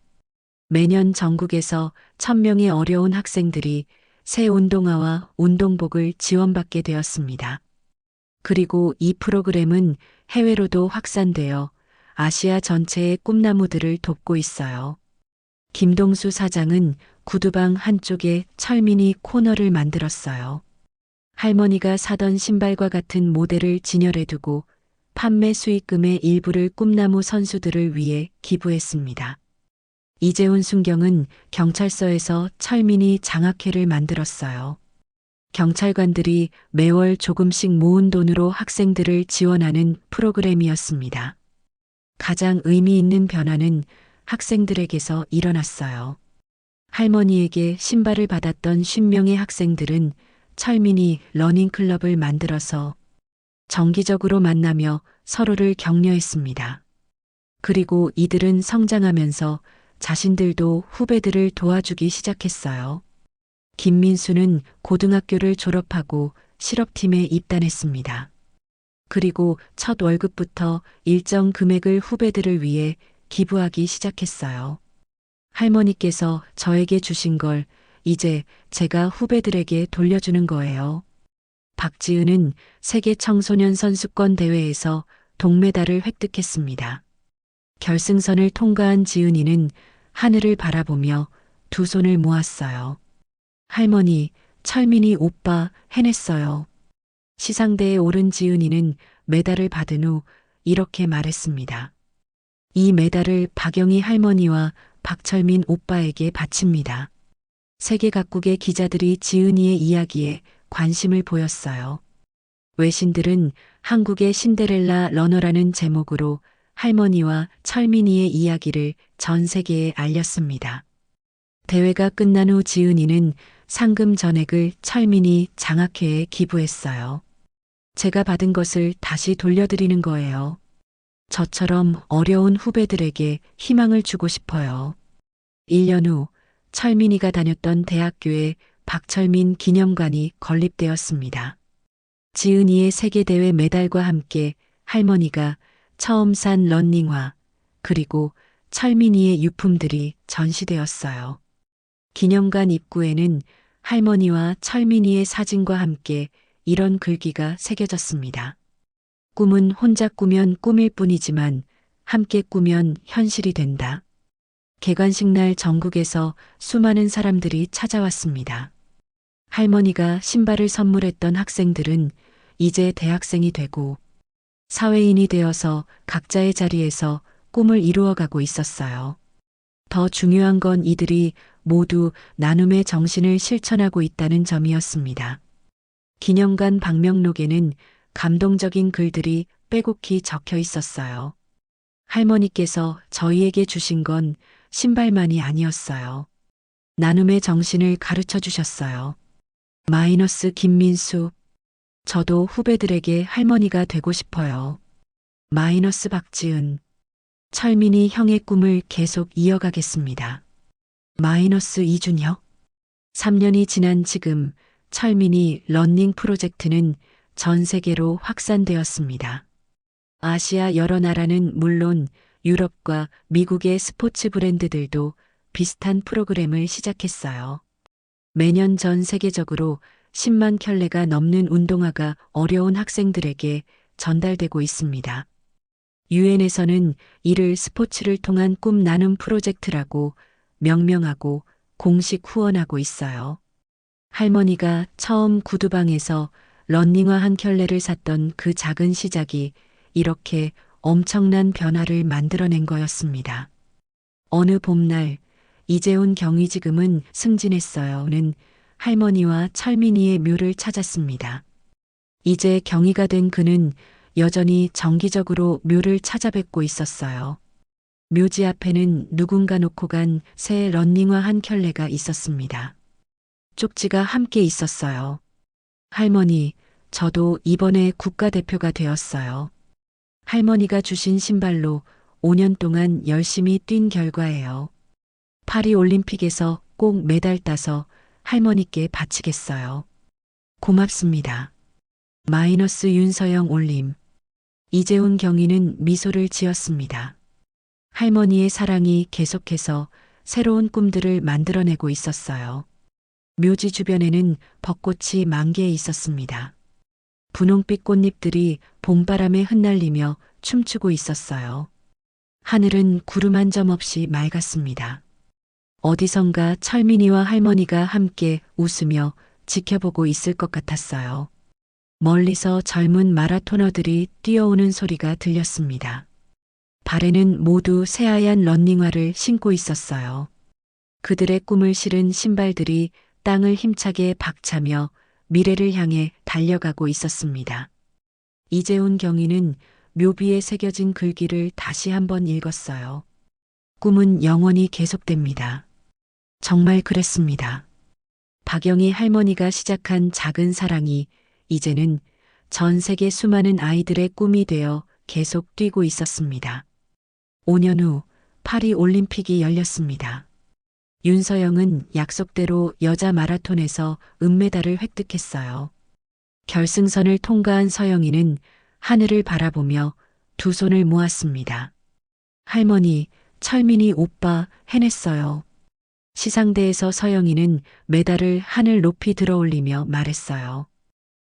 매년 전국에서 1000명의 어려운 학생들이 새 운동화와 운동복을 지원받게 되었습니다. 그리고 이 프로그램은 해외로도 확산되어 아시아 전체의 꿈나무들을 돕고 있어요. 김동수 사장은 구두방 한쪽에 철민이 코너를 만들었어요. 할머니가 사던 신발과 같은 모델을 진열해 두고 판매 수익금의 일부를 꿈나무 선수들을 위해 기부했습니다. 이재훈 순경은 경찰서에서 철민이 장학회를 만들었어요. 경찰관들이 매월 조금씩 모은 돈으로 학생들을 지원하는 프로그램이었습니다. 가장 의미 있는 변화는 학생들에게서 일어났어요. 할머니에게 신발을 받았던 50명의 학생들은 철민이 러닝클럽을 만들어서 정기적으로 만나며 서로를 격려했습니다. 그리고 이들은 성장하면서 자신들도 후배들을 도와주기 시작했어요. 김민수는 고등학교를 졸업하고 실업팀에 입단했습니다. 그리고 첫 월급부터 일정 금액을 후배들을 위해 기부하기 시작했어요. 할머니께서 저에게 주신 걸 이제 제가 후배들에게 돌려주는 거예요. 박지은은 세계 청소년 선수권 대회에서 동메달을 획득했습니다. 결승선을 통과한 지은이는 하늘을 바라보며 두 손을 모았어요. 할머니, 철민이 오빠 해냈어요. 시상대에 오른 지은이는 메달을 받은 후 이렇게 말했습니다. 이 메달을 박영희 할머니와 박철민 오빠에게 바칩니다. 세계 각국의 기자들이 지은이의 이야기에 관심을 보였어요. 외신들은 한국의 신데렐라 러너라는 제목으로 할머니와 철민이의 이야기를 전 세계에 알렸습니다. 대회가 끝난 후 지은이는 상금 전액을 철민이 장학회에 기부했어요. 제가 받은 것을 다시 돌려드리는 거예요. 저처럼 어려운 후배들에게 희망을 주고 싶어요. 1년 후 철민이가 다녔던 대학교에 박철민 기념관이 건립되었습니다. 지은이의 세계대회 메달과 함께 할머니가 처음 산 런닝화 그리고 철민이의 유품들이 전시되었어요. 기념관 입구에는 할머니와 철민이의 사진과 함께 이런 글귀가 새겨졌습니다. 꿈은 혼자 꾸면 꿈일 뿐이지만 함께 꾸면 현실이 된다. 개관식 날 전국에서 수많은 사람들이 찾아왔습니다. 할머니가 신발을 선물했던 학생들은 이제 대학생이 되고 사회인이 되어서 각자의 자리에서 꿈을 이루어가고 있었어요. 더 중요한 건 이들이 모두 나눔의 정신을 실천하고 있다는 점이었습니다. 기념관 방명록에는 감동적인 글들이 빼곡히 적혀 있었어요. 할머니께서 저희에게 주신 건 신발만이 아니었어요. 나눔의 정신을 가르쳐 주셨어요. 마이너스 김민수. 저도 후배들에게 할머니가 되고 싶어요. 마이너스 박지은. 철민이 형의 꿈을 계속 이어가겠습니다. 마이너스 이준혁. 3년이 지난 지금 철민이 러닝 프로젝트는 전 세계로 확산되었습니다. 아시아 여러 나라는 물론 유럽과 미국의 스포츠 브랜드들도 비슷한 프로그램을 시작했어요. 매년 전 세계적으로 10만 켤레가 넘는 운동화가 어려운 학생들에게 전달되고 있습니다. 유엔에서는 이를 스포츠를 통한 꿈 나눔 프로젝트라고 명명하고 공식 후원하고 있어요. 할머니가 처음 구두방에서 런닝화 한 켤레를 샀던 그 작은 시작이 이렇게 엄청난 변화를 만들어낸 거였습니다. 어느 봄날 이재훈 경위 지금은 승진했어요는 할머니와 철민이의 묘를 찾았습니다. 이제 경위가 된 그는 여전히 정기적으로 묘를 찾아뵙고 있었어요. 묘지 앞에는 누군가 놓고 간 새 런닝화 한 켤레가 있었습니다. 쪽지가 함께 있었어요. 할머니, 저도 이번에 국가대표가 되었어요. 할머니가 주신 신발로 5년 동안 열심히 뛴 결과예요. 파리 올림픽에서 꼭 메달 따서 할머니께 바치겠어요. 고맙습니다. 마이너스 윤서영 올림. 이재훈 경위는 미소를 지었습니다. 할머니의 사랑이 계속해서 새로운 꿈들을 만들어내고 있었어요. 묘지 주변에는 벚꽃이 만개해 있었습니다. 분홍빛 꽃잎들이 봄바람에 흩날리며 춤추고 있었어요. 하늘은 구름 한 점 없이 맑았습니다. 어디선가 철민이와 할머니가 함께 웃으며 지켜보고 있을 것 같았어요. 멀리서 젊은 마라토너들이 뛰어오는 소리가 들렸습니다. 발에는 모두 새하얀 런닝화를 신고 있었어요. 그들의 꿈을 실은 신발들이 땅을 힘차게 박차며 미래를 향해 달려가고 있었습니다. 이재훈 경위는 묘비에 새겨진 글귀를 다시 한번 읽었어요. 꿈은 영원히 계속됩니다. 정말 그랬습니다. 박영희 할머니가 시작한 작은 사랑이 이제는 전 세계 수많은 아이들의 꿈이 되어 계속 뛰고 있었습니다. 5년 후 파리 올림픽이 열렸습니다. 윤서영은 약속대로 여자 마라톤에서 은메달을 획득했어요. 결승선을 통과한 서영이는 하늘을 바라보며 두 손을 모았습니다. 할머니, 철민이 오빠 해냈어요. 시상대에서 서영이는 메달을 하늘 높이 들어올리며 말했어요.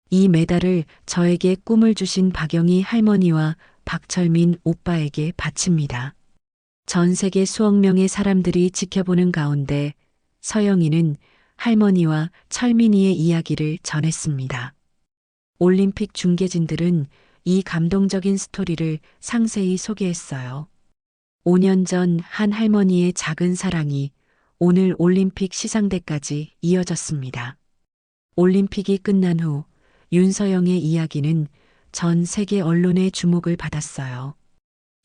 이 메달을 저에게 꿈을 주신 박영희 할머니와 박철민 오빠에게 바칩니다. 전 세계 수억 명의 사람들이 지켜보는 가운데 서영이는 할머니와 철민이의 이야기를 전했습니다. 올림픽 중계진들은 이 감동적인 스토리를 상세히 소개했어요. 5년 전 한 할머니의 작은 사랑이 오늘 올림픽 시상대까지 이어졌습니다. 올림픽이 끝난 후 윤서영의 이야기는 전 세계 언론의 주목을 받았어요.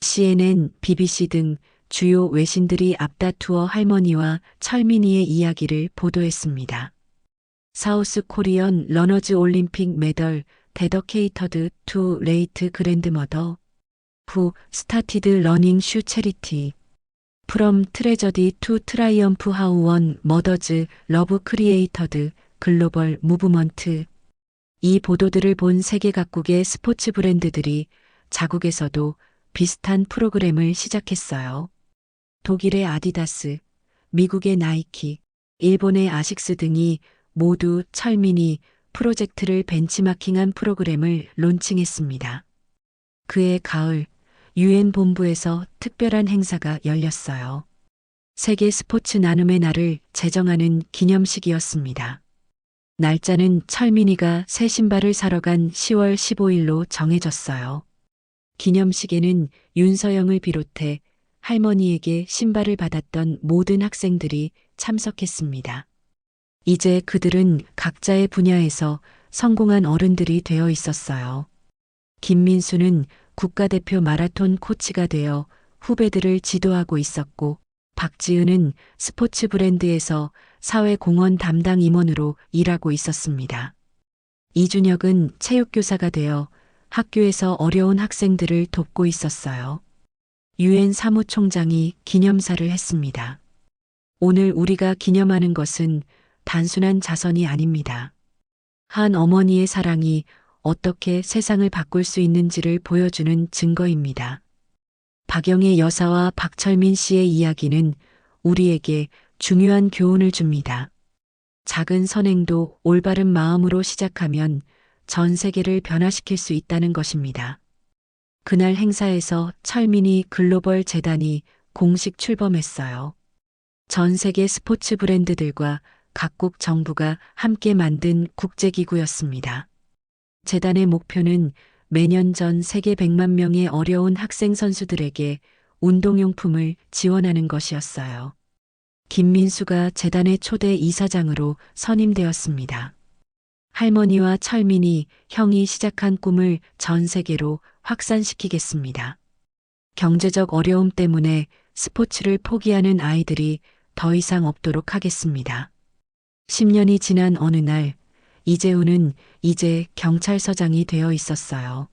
CNN, BBC 등 주요 외신들이 앞다투어 할머니와 철민이의 이야기를 보도했습니다. 사우스 코리언 러너즈 올림픽 메달 데더케이터드 투 레이트 그랜드머더 후 스타티드 러닝 슈 체리티 프롬 트레저디 투 트라이엄프 하우 원 머더즈 러브 크리에이터드 글로벌 무브먼트. 이 보도들을 본 세계 각국의 스포츠 브랜드들이 자국에서도 비슷한 프로그램을 시작했어요. 독일의 아디다스, 미국의 나이키, 일본의 아식스 등이 모두 철민이 프로젝트를 벤치마킹한 프로그램을 론칭했습니다. 그해 가을, 유엔 본부에서 특별한 행사가 열렸어요. 세계 스포츠 나눔의 날을 제정하는 기념식이었습니다. 날짜는 철민이가 새 신발을 사러 간 10월 15일로 정해졌어요. 기념식에는 윤서영을 비롯해 할머니에게 신발을 받았던 모든 학생들이 참석했습니다. 이제 그들은 각자의 분야에서 성공한 어른들이 되어 있었어요. 김민수는 국가대표 마라톤 코치가 되어 후배들을 지도하고 있었고, 박지은은 스포츠 브랜드에서 사회공헌 담당 임원으로 일하고 있었습니다. 이준혁은 체육교사가 되어 학교에서 어려운 학생들을 돕고 있었어요. 유엔 사무총장이 기념사를 했습니다. 오늘 우리가 기념하는 것은 단순한 자선이 아닙니다. 한 어머니의 사랑이 어떻게 세상을 바꿀 수 있는지를 보여주는 증거입니다. 박영애 여사와 박철민 씨의 이야기는 우리에게 중요한 교훈을 줍니다. 작은 선행도 올바른 마음으로 시작하면 전 세계를 변화시킬 수 있다는 것입니다. 그날 행사에서 철민이 글로벌 재단이 공식 출범했어요. 전 세계 스포츠 브랜드들과 각국 정부가 함께 만든 국제기구였습니다. 재단의 목표는 매년 전 세계 100만 명의 어려운 학생 선수들에게 운동용품을 지원하는 것이었어요. 김민수가 재단의 초대 이사장으로 선임되었습니다. 할머니와 철민이 형이 시작한 꿈을 전 세계로 확산시키겠습니다. 경제적 어려움 때문에 스포츠를 포기하는 아이들이 더 이상 없도록 하겠습니다. 10년이 지난 어느 날, 이재훈은 이제 경찰서장이 되어 있었어요.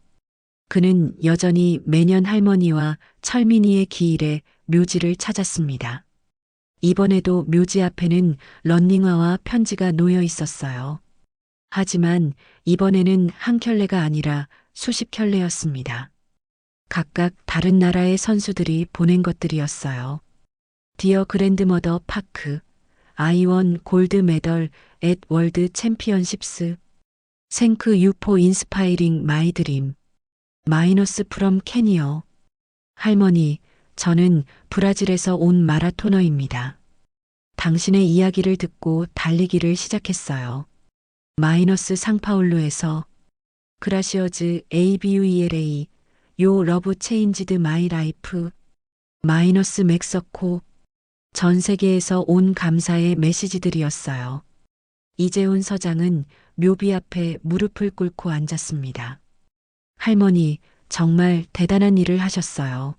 그는 여전히 매년 할머니와 철민이의 기일에 묘지를 찾았습니다. 이번에도 묘지 앞에는 런닝화와 편지가 놓여 있었어요. 하지만 이번에는 한 켤레가 아니라 수십 켤레였습니다. 각각 다른 나라의 선수들이 보낸 것들이었어요. 디어 그랜드머더 파크, 아이원 골드 메달 앳 월드 챔피언십스, 생크 유포 인스파이링 마이 드림, 마이너스 프롬 캐니어. 할머니, 저는 브라질에서 온 마라토너입니다. 당신의 이야기를 듣고 달리기를 시작했어요. 마이너스 상파울루에서 그라시어즈 ABUELA 요 러브 체인지드 마이 라이프 마이너스 멕서코. 전 세계에서 온 감사의 메시지들이었어요. 이재훈 서장은 묘비 앞에 무릎을 꿇고 앉았습니다. 할머니, 정말 대단한 일을 하셨어요.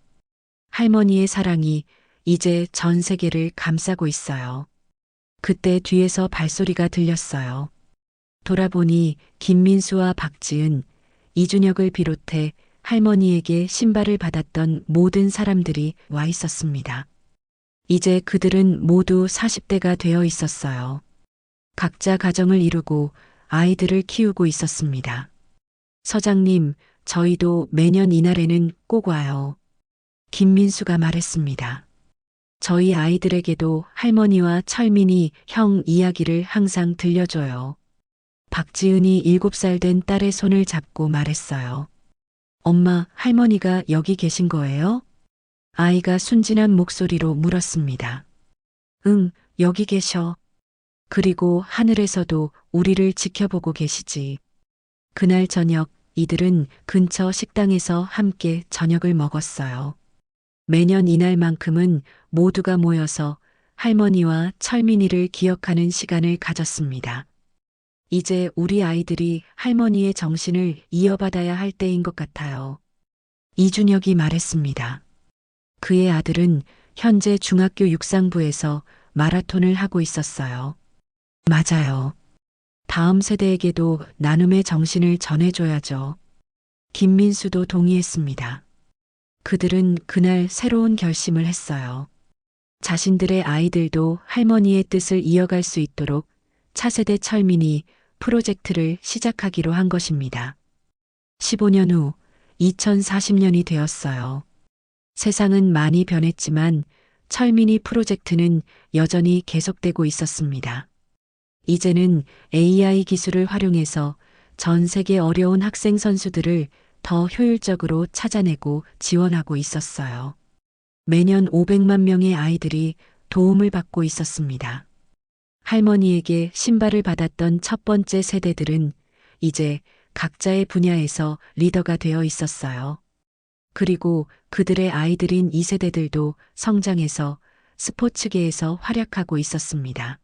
할머니의 사랑이 이제 전 세계를 감싸고 있어요. 그때 뒤에서 발소리가 들렸어요. 돌아보니 김민수와 박지은, 이준혁을 비롯해 할머니에게 신발을 받았던 모든 사람들이 와 있었습니다. 이제 그들은 모두 40대가 되어 있었어요. 각자 가정을 이루고 아이들을 키우고 있었습니다. 서장님, 저희도 매년 이날에는 꼭 와요. 김민수가 말했습니다. 저희 아이들에게도 할머니와 철민이 형 이야기를 항상 들려줘요. 박지은이 7살 된 딸의 손을 잡고 말했어요. 엄마, 할머니가 여기 계신 거예요? 아이가 순진한 목소리로 물었습니다. 응, 여기 계셔. 그리고 하늘에서도 우리를 지켜보고 계시지. 그날 저녁 이들은 근처 식당에서 함께 저녁을 먹었어요. 매년 이날만큼은 모두가 모여서 할머니와 철민이를 기억하는 시간을 가졌습니다. 이제 우리 아이들이 할머니의 정신을 이어받아야 할 때인 것 같아요. 이준혁이 말했습니다. 그의 아들은 현재 중학교 육상부에서 마라톤을 하고 있었어요. 맞아요. 다음 세대에게도 나눔의 정신을 전해줘야죠. 김민수도 동의했습니다. 그들은 그날 새로운 결심을 했어요. 자신들의 아이들도 할머니의 뜻을 이어갈 수 있도록 차세대 철민이 프로젝트를 시작하기로 한 것입니다. 15년 후 2040년이 되었어요. 세상은 많이 변했지만 철민이 프로젝트는 여전히 계속되고 있었습니다. 이제는 AI 기술을 활용해서 전 세계 어려운 학생 선수들을 더 효율적으로 찾아내고 지원하고 있었어요. 매년 500만 명의 아이들이 도움을 받고 있었습니다. 할머니에게 신발을 받았던 첫 번째 세대들은 이제 각자의 분야에서 리더가 되어 있었어요. 그리고 그들의 아이들인 2세대들도 성장해서 스포츠계에서 활약하고 있었습니다.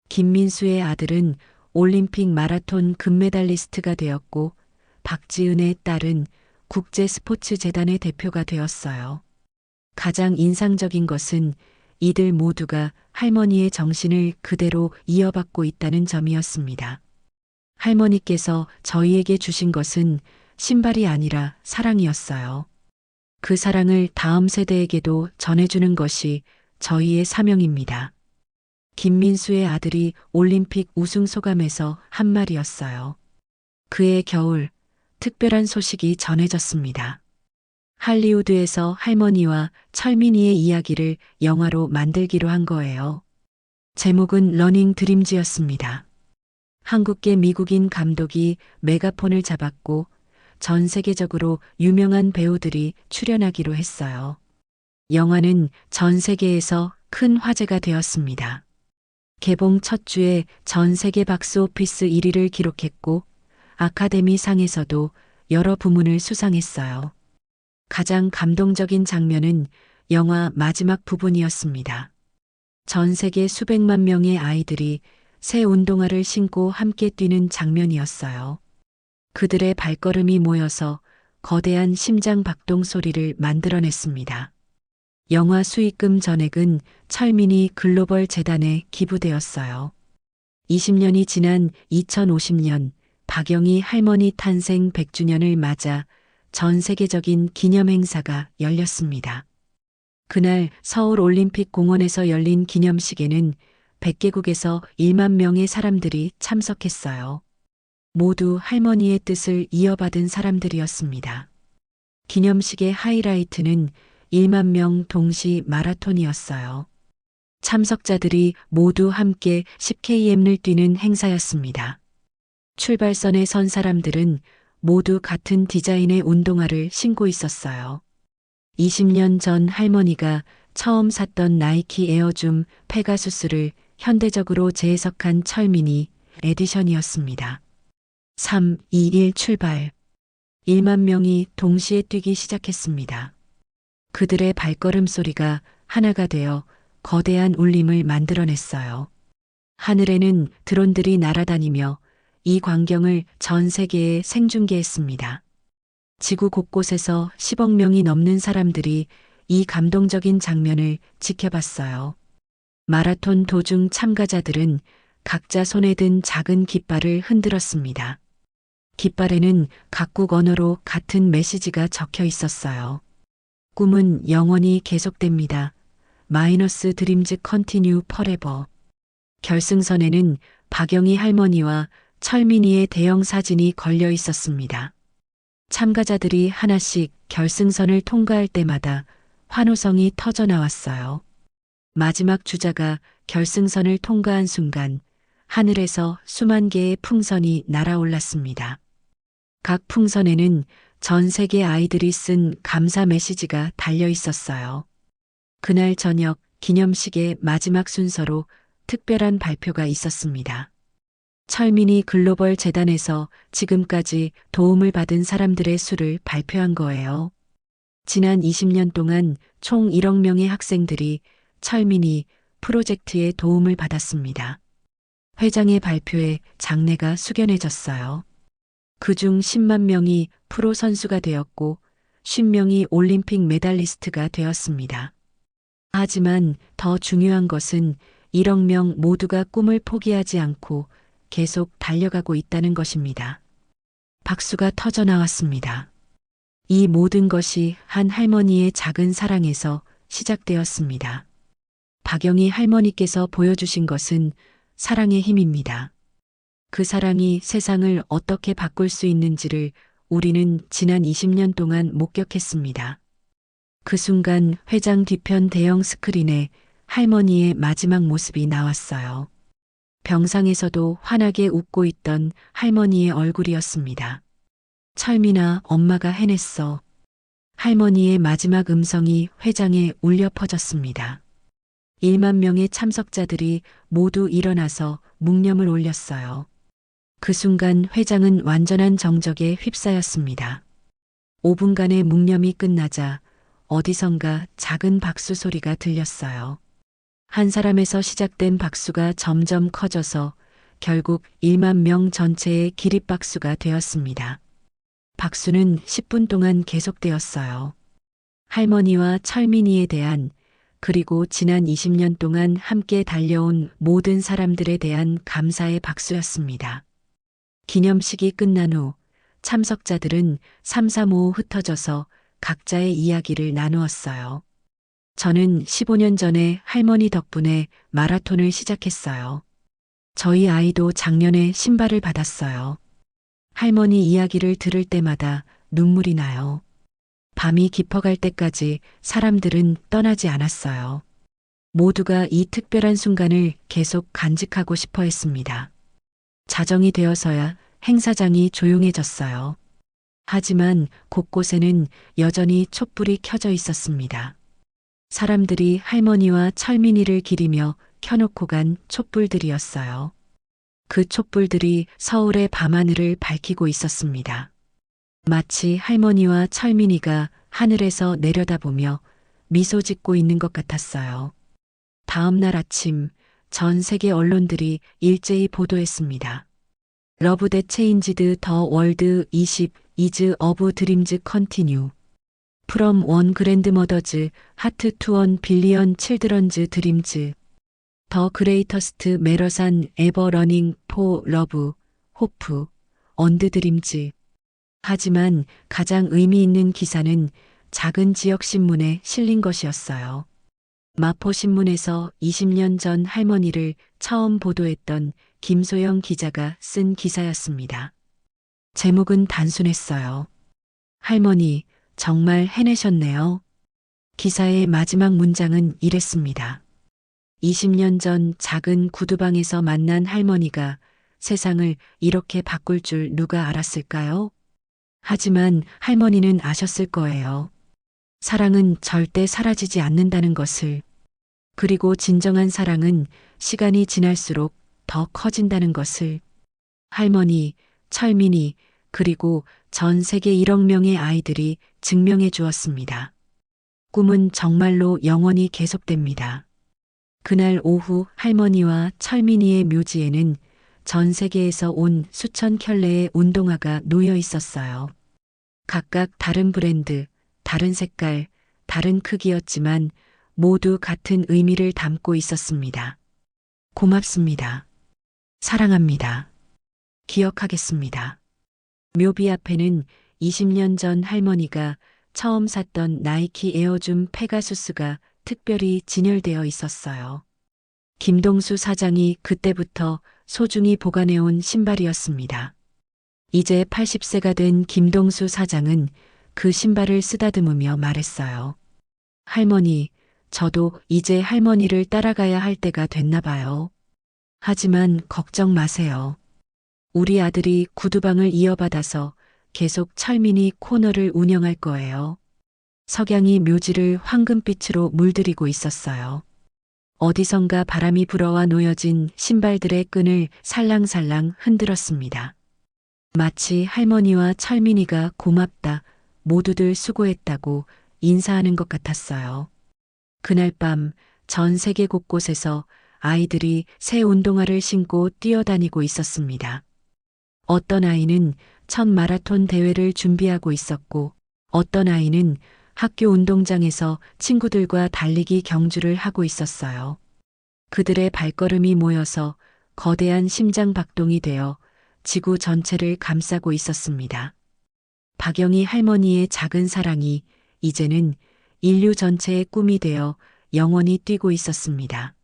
김민수의 아들은 올림픽 마라톤 금메달리스트가 되었고 박지은의 딸은 국제스포츠재단의 대표가 되었어요. 가장 인상적인 것은 이들 모두가 할머니의 정신을 그대로 이어받고 있다는 점이었습니다. 할머니께서 저희에게 주신 것은 신발이 아니라 사랑이었어요. 그 사랑을 다음 세대에게도 전해주는 것이 저희의 사명입니다. 김민수의 아들이 올림픽 우승 소감에서 한 말이었어요. 그해 겨울 특별한 소식이 전해졌습니다. 할리우드에서 할머니와 철민이의 이야기를 영화로 만들기로 한 거예요. 제목은 러닝 드림즈였습니다. 한국계 미국인 감독이 메가폰을 잡았고 전 세계적으로 유명한 배우들이 출연하기로 했어요. 영화는 전 세계에서 큰 화제가 되었습니다. 개봉 첫 주에 전 세계 박스오피스 1위를 기록했고 아카데미 상에서도 여러 부문을 수상했어요. 가장 감동적인 장면은 영화 마지막 부분이었습니다. 전 세계 수백만 명의 아이들이 새 운동화를 신고 함께 뛰는 장면이었어요. 그들의 발걸음이 모여서 거대한 심장 박동 소리를 만들어냈습니다. 영화 수익금 전액은 철민이 글로벌 재단에 기부되었어요. 20년이 지난 2050년 박영희 할머니 탄생 100주년을 맞아 전 세계적인 기념 행사가 열렸습니다. 그날 서울 올림픽 공원에서 열린 기념식에는 100개국에서 1만 명의 사람들이 참석했어요. 모두 할머니의 뜻을 이어받은 사람들이었습니다. 기념식의 하이라이트는 1만 명 동시 마라톤이었어요. 참석자들이 모두 함께 10km를 뛰는 행사였습니다. 출발선에 선 사람들은 모두 같은 디자인의 운동화를 신고 있었어요. 20년 전 할머니가 처음 샀던 나이키 에어줌 페가수스를 현대적으로 재해석한 철민이 에디션이었습니다. 3, 2, 1 출발. 1만 명이 동시에 뛰기 시작했습니다. 그들의 발걸음 소리가 하나가 되어 거대한 울림을 만들어냈어요. 하늘에는 드론들이 날아다니며 이 광경을 전 세계에 생중계했습니다. 지구 곳곳에서 10억 명이 넘는 사람들이 이 감동적인 장면을 지켜봤어요. 마라톤 도중 참가자들은 각자 손에 든 작은 깃발을 흔들었습니다. 깃발에는 각국 언어로 같은 메시지가 적혀 있었어요. 꿈은 영원히 계속됩니다. 마이너스 드림즈 컨티뉴 퍼레버. 결승선에는 박영희 할머니와 철민이의 대형 사진이 걸려 있었습니다. 참가자들이 하나씩 결승선을 통과할 때마다 환호성이 터져 나왔어요. 마지막 주자가 결승선을 통과한 순간 하늘에서 수만 개의 풍선이 날아올랐습니다. 각 풍선에는 전 세계 아이들이 쓴 감사 메시지가 달려 있었어요. 그날 저녁 기념식의 마지막 순서로 특별한 발표가 있었습니다. 철민이 글로벌 재단에서 지금까지 도움을 받은 사람들의 수를 발표한 거예요. 지난 20년 동안 총 1억 명의 학생들이 철민이 프로젝트에 도움을 받았습니다. 회장의 발표에 장내가 숙연해졌어요. 그중 10만 명이 프로 선수가 되었고 50명이 올림픽 메달리스트가 되었습니다. 하지만 더 중요한 것은 1억 명 모두가 꿈을 포기하지 않고 계속 달려가고 있다는 것입니다. 박수가 터져 나왔습니다. 이 모든 것이 한 할머니의 작은 사랑에서 시작되었습니다. 박영희 할머니께서 보여주신 것은 사랑의 힘입니다. 그 사랑이 세상을 어떻게 바꿀 수 있는지를 우리는 지난 20년 동안 목격했습니다. 그 순간 회장 뒤편 대형 스크린에 할머니의 마지막 모습이 나왔어요. 병상에서도 환하게 웃고 있던 할머니의 얼굴이었습니다. 철민아, 엄마가 해냈어. 할머니의 마지막 음성이 회장에 울려 퍼졌습니다. 1만 명의 참석자들이 모두 일어나서 묵념을 올렸어요. 그 순간 회장은 완전한 정적에 휩싸였습니다. 5분간의 묵념이 끝나자 어디선가 작은 박수 소리가 들렸어요. 한 사람에서 시작된 박수가 점점 커져서 결국 1만 명 전체의 기립박수가 되었습니다. 박수는 10분 동안 계속되었어요. 할머니와 철민이에 대한 그리고 지난 20년 동안 함께 달려온 모든 사람들에 대한 감사의 박수였습니다. 기념식이 끝난 후 참석자들은 삼삼오오 흩어져서 각자의 이야기를 나누었어요. 저는 15년 전에 할머니 덕분에 마라톤을 시작했어요. 저희 아이도 작년에 신발을 받았어요. 할머니 이야기를 들을 때마다 눈물이 나요. 밤이 깊어갈 때까지 사람들은 떠나지 않았어요. 모두가 이 특별한 순간을 계속 간직하고 싶어 했습니다. 자정이 되어서야 행사장이 조용해졌어요. 하지만 곳곳에는 여전히 촛불이 켜져 있었습니다. 사람들이 할머니와 철민이를 기리며 켜놓고 간 촛불들이었어요. 그 촛불들이 서울의 밤하늘을 밝히고 있었습니다. 마치 할머니와 철민이가 하늘에서 내려다보며 미소 짓고 있는 것 같았어요. 다음 날 아침 전 세계 언론들이 일제히 보도했습니다. 러브 대 체인지드 더 월드 20 이즈 어브 드림즈 컨티뉴 프롬 원 그랜드머더즈 하트 투 원 빌리언 칠드런즈 드림즈 더 그레이터스트 메러산 에버 러닝 포 러브 호프 언드 드림즈. 하지만 가장 의미 있는 기사는 작은 지역 신문에 실린 것이었어요. 마포신문에서 20년 전 할머니를 처음 보도했던 김소영 기자가 쓴 기사였습니다. 제목은 단순했어요. 할머니, 정말 해내셨네요. 기사의 마지막 문장은 이랬습니다. 20년 전 작은 구두방에서 만난 할머니가 세상을 이렇게 바꿀 줄 누가 알았을까요? 하지만 할머니는 아셨을 거예요. 사랑은 절대 사라지지 않는다는 것을. 그리고 진정한 사랑은 시간이 지날수록 더 커진다는 것을. 할머니, 철민이, 그리고 전 세계 1억 명의 아이들이 증명해 주었습니다. 꿈은 정말로 영원히 계속됩니다. 그날 오후 할머니와 철민이의 묘지에는 전 세계에서 온 수천 켤레의 운동화가 놓여 있었어요. 각각 다른 브랜드, 다른 색깔, 다른 크기였지만 모두 같은 의미를 담고 있었습니다. 고맙습니다. 사랑합니다. 기억하겠습니다. 묘비 앞에는 20년 전 할머니가 처음 샀던 나이키 에어줌 페가수스가 특별히 진열되어 있었어요. 김동수 사장이 그때부터 소중히 보관해온 신발이었습니다. 이제 80세가 된 김동수 사장은 그 신발을 쓰다듬으며 말했어요. 할머니, 저도 이제 할머니를 따라가야 할 때가 됐나 봐요. 하지만 걱정 마세요. 우리 아들이 구두방을 이어받아서 계속 철민이 코너를 운영할 거예요. 석양이 묘지를 황금빛으로 물들이고 있었어요. 어디선가 바람이 불어와 놓여진 신발들의 끈을 살랑살랑 흔들었습니다. 마치 할머니와 철민이가 고맙다, 모두들 수고했다고 인사하는 것 같았어요. 그날 밤 전 세계 곳곳에서 아이들이 새 운동화를 신고 뛰어다니고 있었습니다. 어떤 아이는 첫 마라톤 대회를 준비하고 있었고, 어떤 아이는 학교 운동장에서 친구들과 달리기 경주를 하고 있었어요. 그들의 발걸음이 모여서 거대한 심장 박동이 되어 지구 전체를 감싸고 있었습니다. 박영희 할머니의 작은 사랑이 이제는 인류 전체의 꿈이 되어 영원히 뛰고 있었습니다.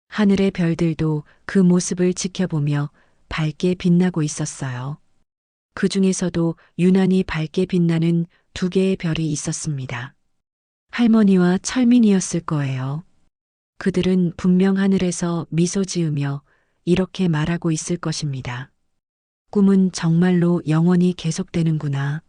하늘의 별들도 그 모습을 지켜보며 밝게 빛나고 있었어요. 그 중에서도 유난히 밝게 빛나는 두 개의 별이 있었습니다. 할머니와 철민이었을 거예요. 그들은 분명 하늘에서 미소 지으며 이렇게 말하고 있을 것입니다. 꿈은 정말로 영원히 계속되는구나.